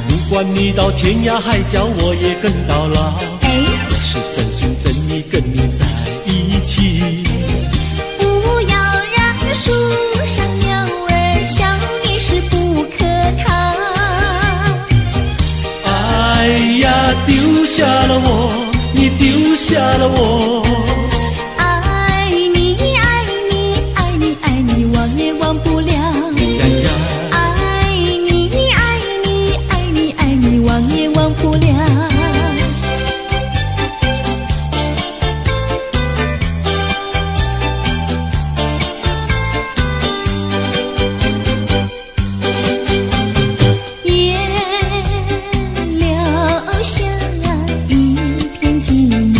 不管你到天涯海角，我也跟到老。我是真心真意跟你在一起。不要让树上鸟儿笑你是不可逃。哎呀，丢下了我，你丢下了我。爱你爱你爱你爱你忘也忘不了。呀呀，爱你爱你爱你爱你忘也忘不了。也留下一片寂寞。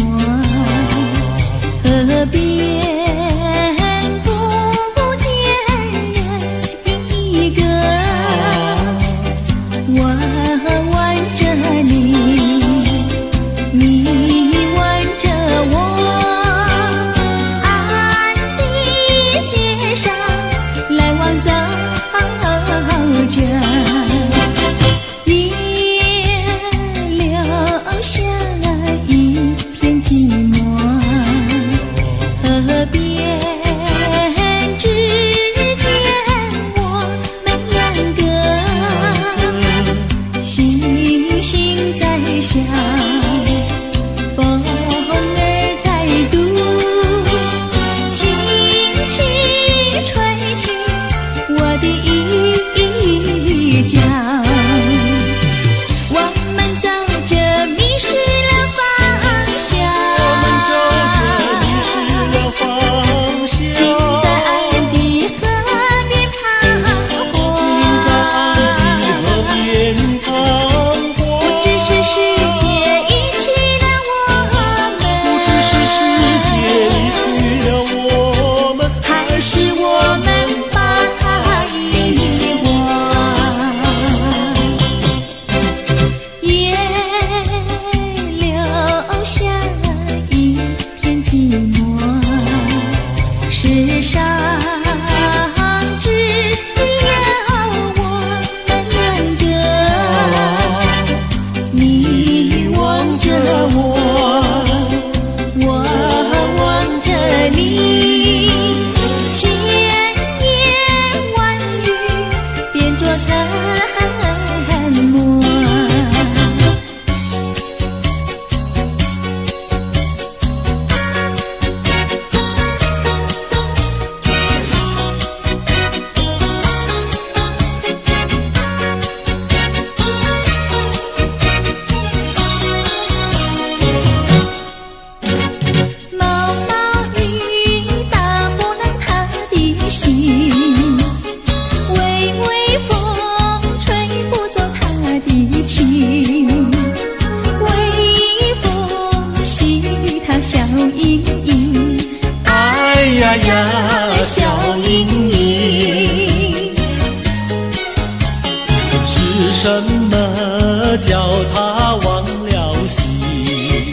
什么叫他忘了形？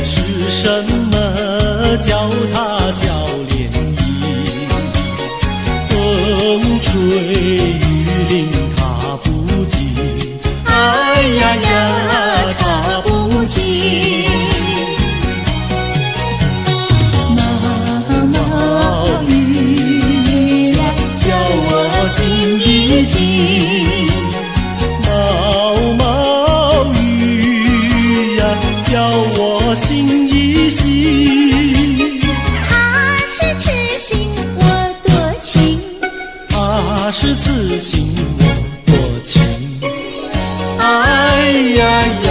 是什么叫他笑脸迎？风吹雨淋他不惊，哎呀呀他不惊。毛毛雨呀，叫我静一静。毛毛雨呀，叫我醒一醒。他是痴心我多情，他是痴心我多情。哎呀呀，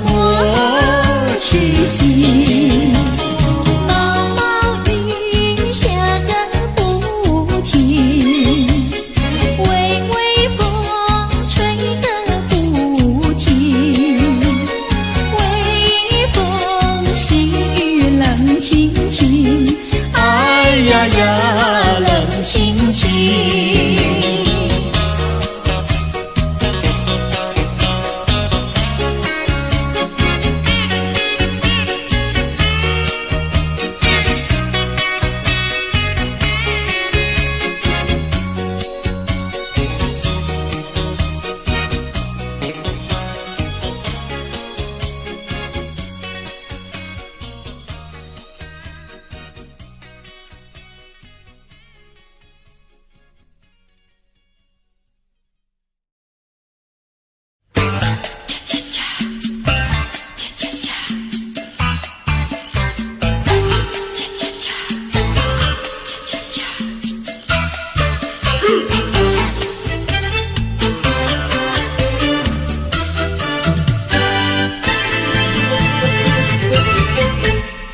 我痴心。毛毛雨下个不停，微微风吹个不停，微风细雨冷清清，哎呀呀，冷清清。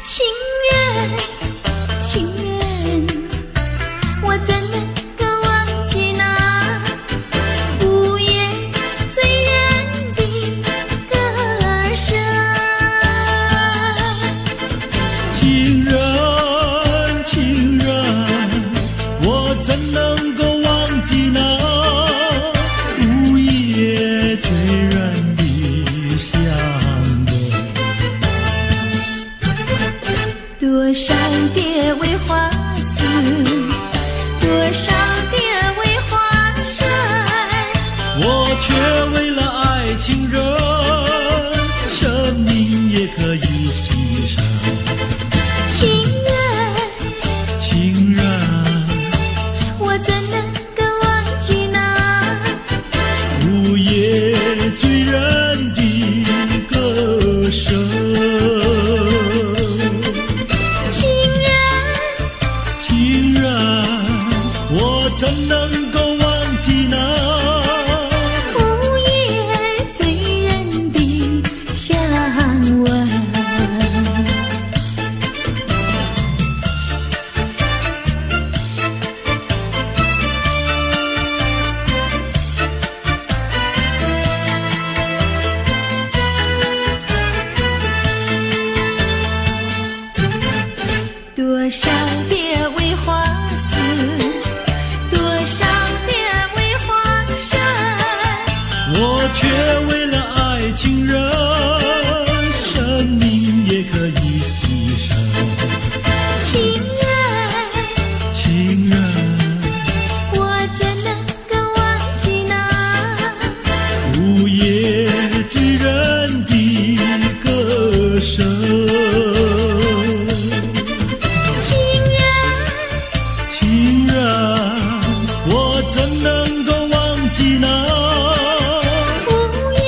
情人，情人，我怎能够忘记那午夜醉人的歌声？情人，情人，我怎能够忘记那午夜醉人的香味？多少蝶为花死，多少蝶为花生，我却为了爱情人，生命也可以牺牲。情人，情人，我怎能够忘记那午夜醉人的歌声。情人，情人，我怎能够忘记那午夜醉人的香吻？多少蝶为花死，多少蝶为花生，我却为了爱情人，生命也可以牺牲。情人，情人，我怎能够忘记那午夜醉人的歌声。情人，情人，我怎能够忘记那午夜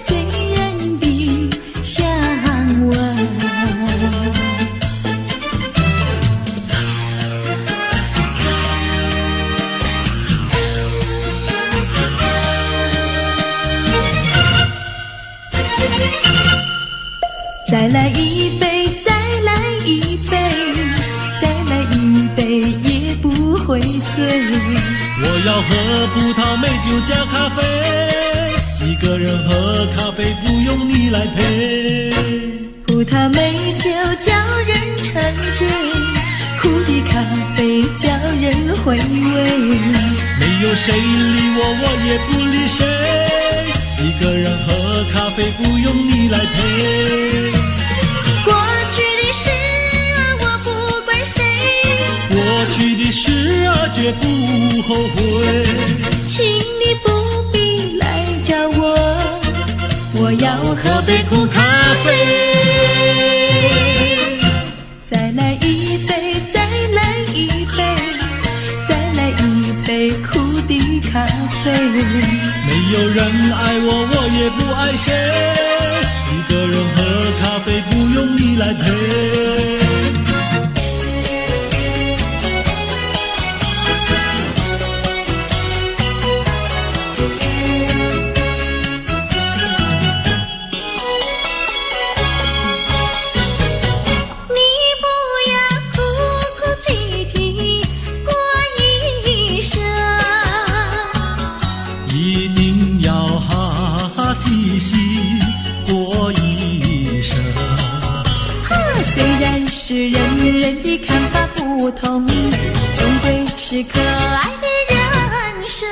醉人的香吻？再来一杯，再来一杯，再来一杯也不会醉。我要喝葡萄美酒加咖啡，一个人喝咖啡不用你来陪。葡萄美酒叫人沉醉，苦的咖啡叫人回味。没有谁理我，我也不理谁。一个人喝咖啡，不用你来陪。过去的事啊，我不怪谁。过去的事啊，绝不后悔。请你不必来找我，我要喝杯苦咖啡。再来一杯，再来一杯，再来一杯苦的咖啡。没有人爱我，我也不爱谁。一个人喝咖啡，不用你来陪。细细过一生。虽然是人人的看法不同，终归是可爱的人生。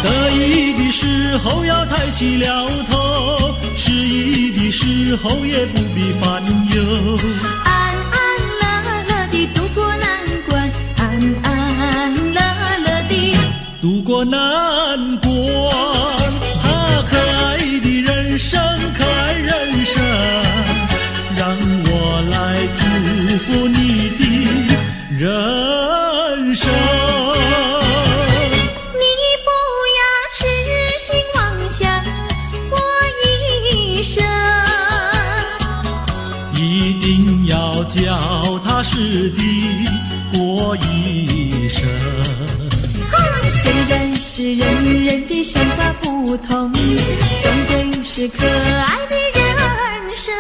得意的时候要抬起了头，失意的时候也不必烦忧。安安乐乐地度过难关，安安乐乐地度过难关。可爱的人生，可爱人生，让我来祝福你的人生。你不要痴心妄想过一生，一定要脚踏实地过一生。虽然是人人的想法不同，终归是可爱的人生。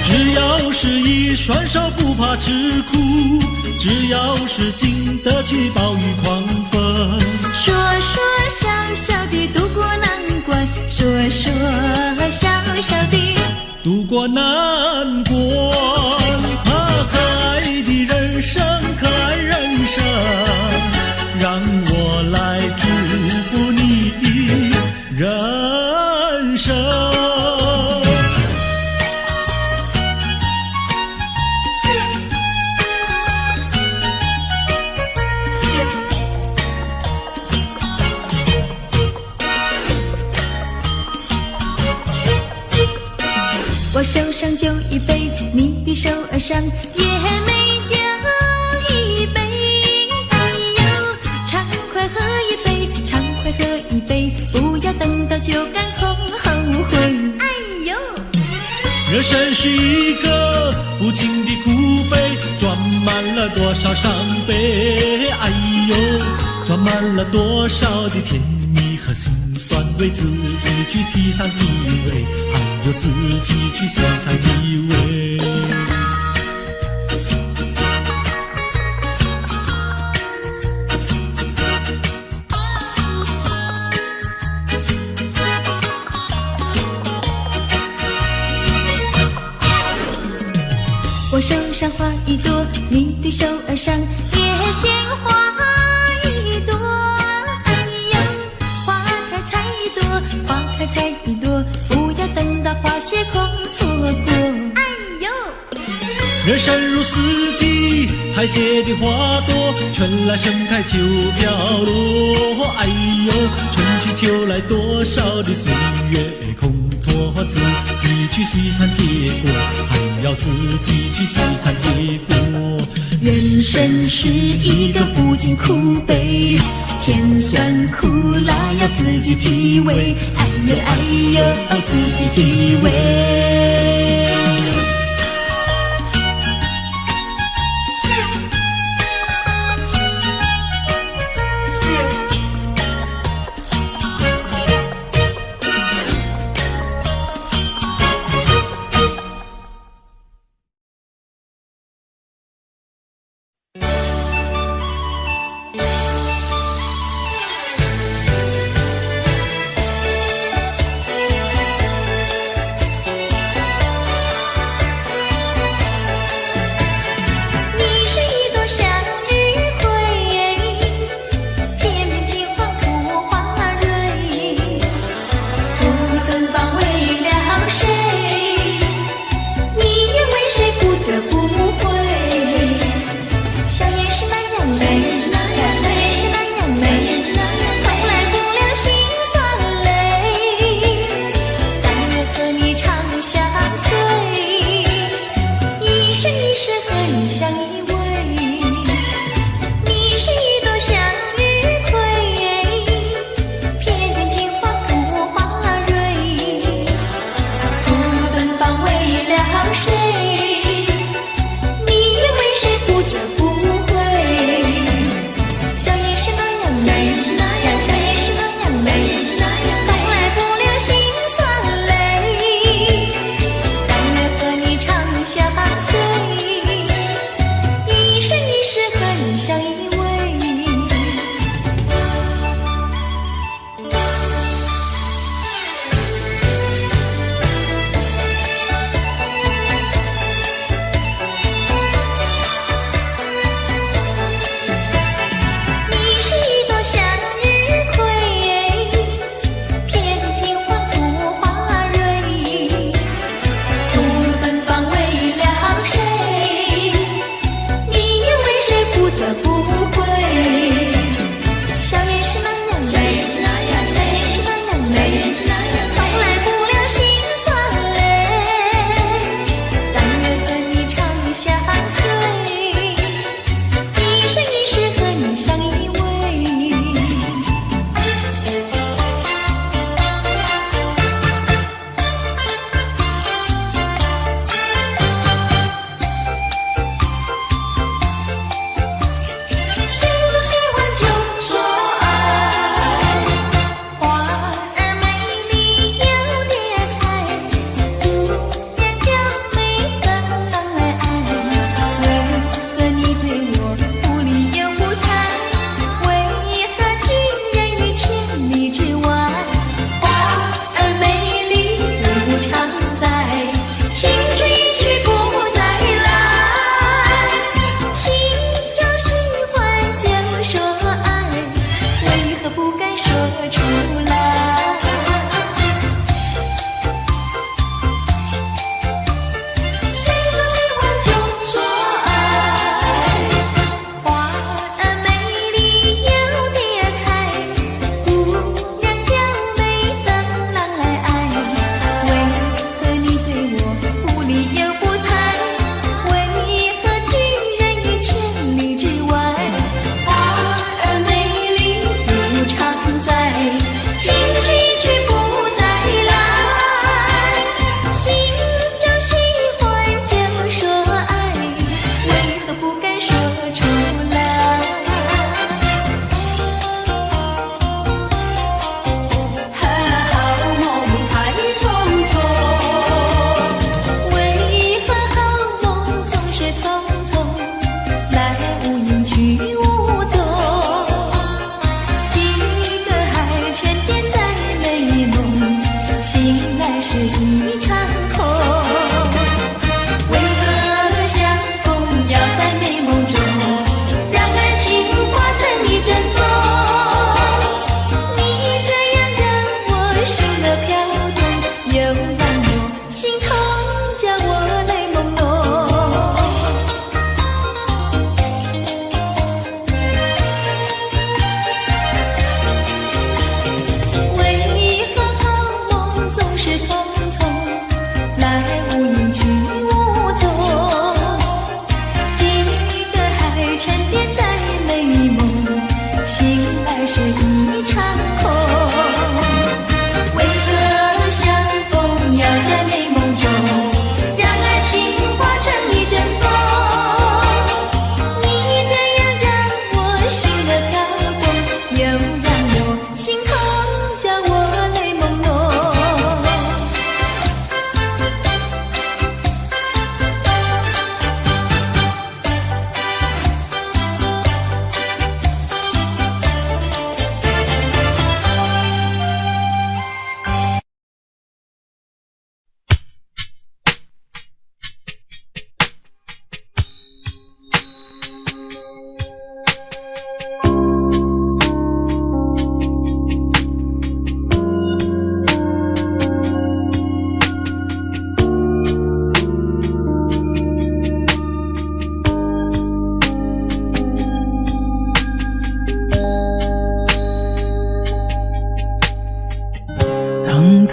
只要是一双手不怕吃苦，只要是经得起暴雨狂风。说说笑笑地度过难关，说说笑笑地度过难关。可爱的人生，可爱人生，让我来祝福你的人生。我手上就一杯，你的手儿上也没就一杯。哎呦，畅快喝一杯，畅快喝一杯，不要等到酒干空后悔。哎呦，人生是一个不尽的苦悲，装满了多少伤悲。哎呦，装满了多少的甜蜜和辛酸，为自己去体尝体味，还有自己去欣赏体味。我手上花一朵，你的手儿上也鲜花一朵。哎呦，花开采一朵，花开采一朵，不要等到花谢空错过。哎呦，人生如四季，排泄的花朵，春来盛开秋飘落。哎呦，春去秋来，多少的岁月空托，自己去细尝结果，还要自己去细尝结果。人生是一个不尽苦悲，甜酸苦辣要自己体味。哎呦哎呦，自己体味。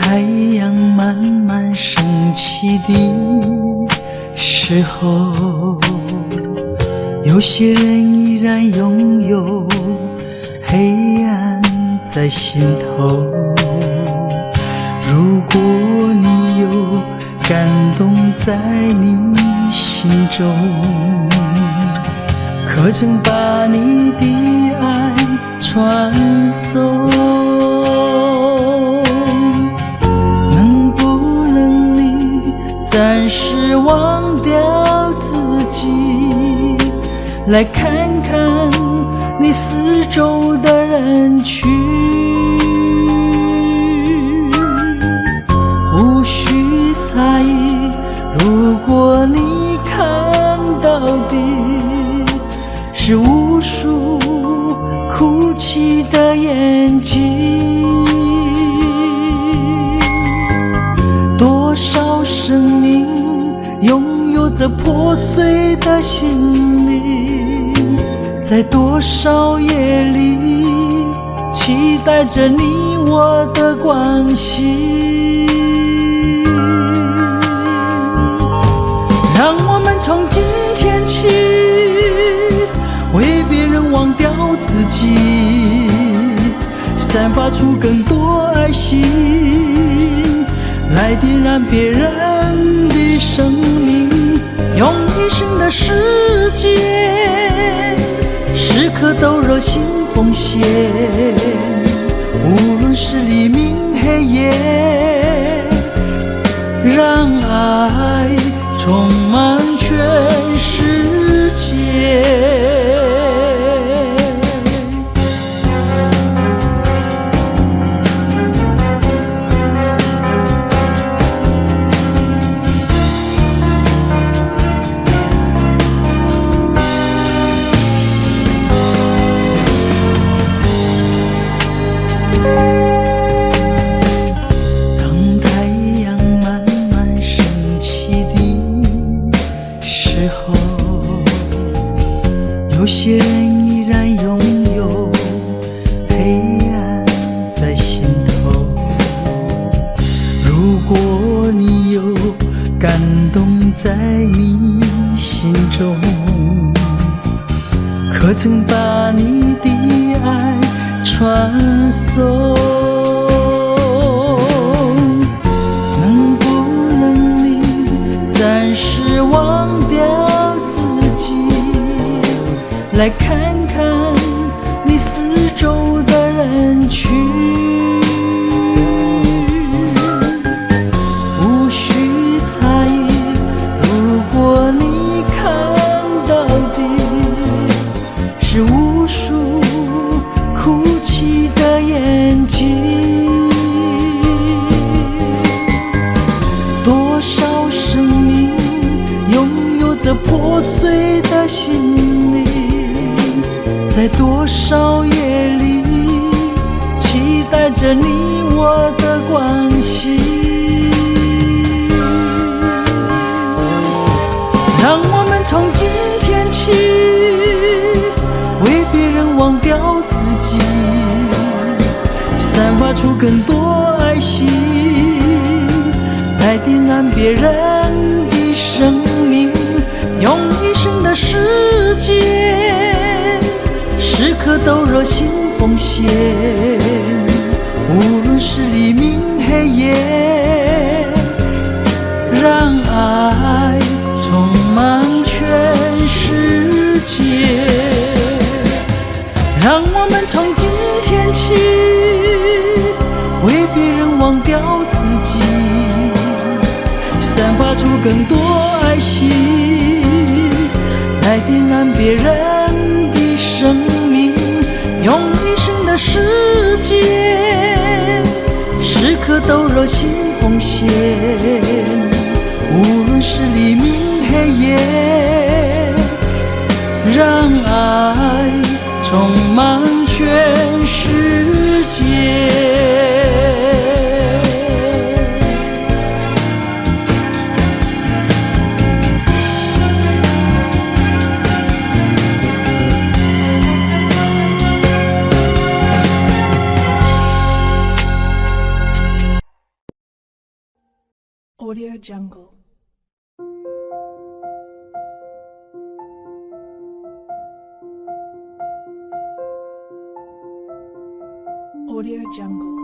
太阳慢慢升起的时候，有些人依然拥有黑暗在心头。如果你有感动在你心中，可曾把你的爱传送？能不能你暂时忘掉自己，来看看你四周的人群？无需猜疑，如果你看到的是无数哭泣的眼睛，多少生命拥有着破碎的心灵，在多少夜里期待着你我的关系。让我们从今天起为别人忘掉自己，散发出更多爱心，来点燃别人的生命，用一生的时间时刻都热心奉献，无论是黎明黑夜，让爱充满全世界。有些人依然拥有黑暗在心头，如果你有感动在你心中，可曾把你的爱传送？能不能你暂时忘掉自己，来看看你四周的人群？无需猜疑，如果你看到的是无数哭泣的眼睛，多少生命拥有着破碎的心灵，在多少夜里期待着你我的关系。让我们从今天起为别人忘掉自己，散发出更多爱心，来点燃别人的生命，用一生的时间时刻都热心奉献，无论是黎明黑夜，让爱充满全世界。让我们从今天起为别人忘掉自己，散发出更多爱心，来点燃别人的生命，用一生的时间时刻都热心奉献，无论是黎明黑夜，让爱充满全世界。Audio Jungle. Audio Jungle.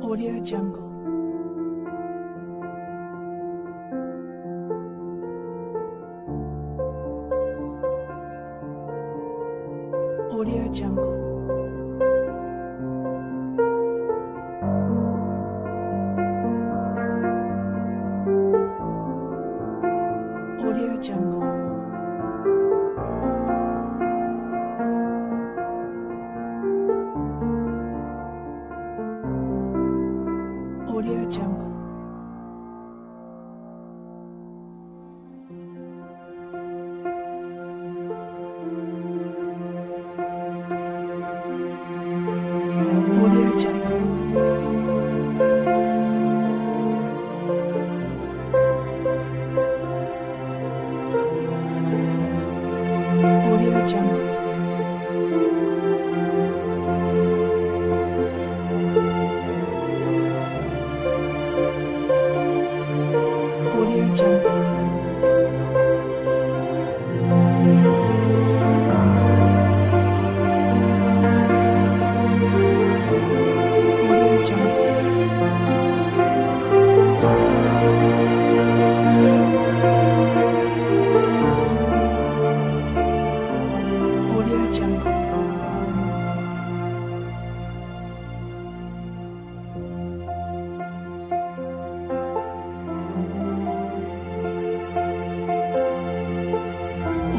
Audio Jungle. Audio Jungle. Audio Jungle. Audio Jungle. Audio Jungle. Audio Jungle. Audio Jungle. Audio Jungle. Audio Jungle.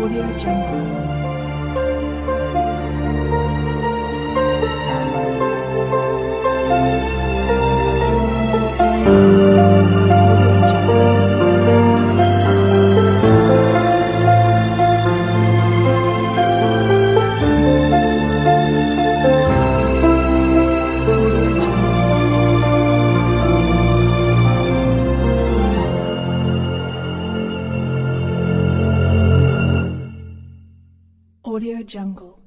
Audio Jungle. Audio Jungle.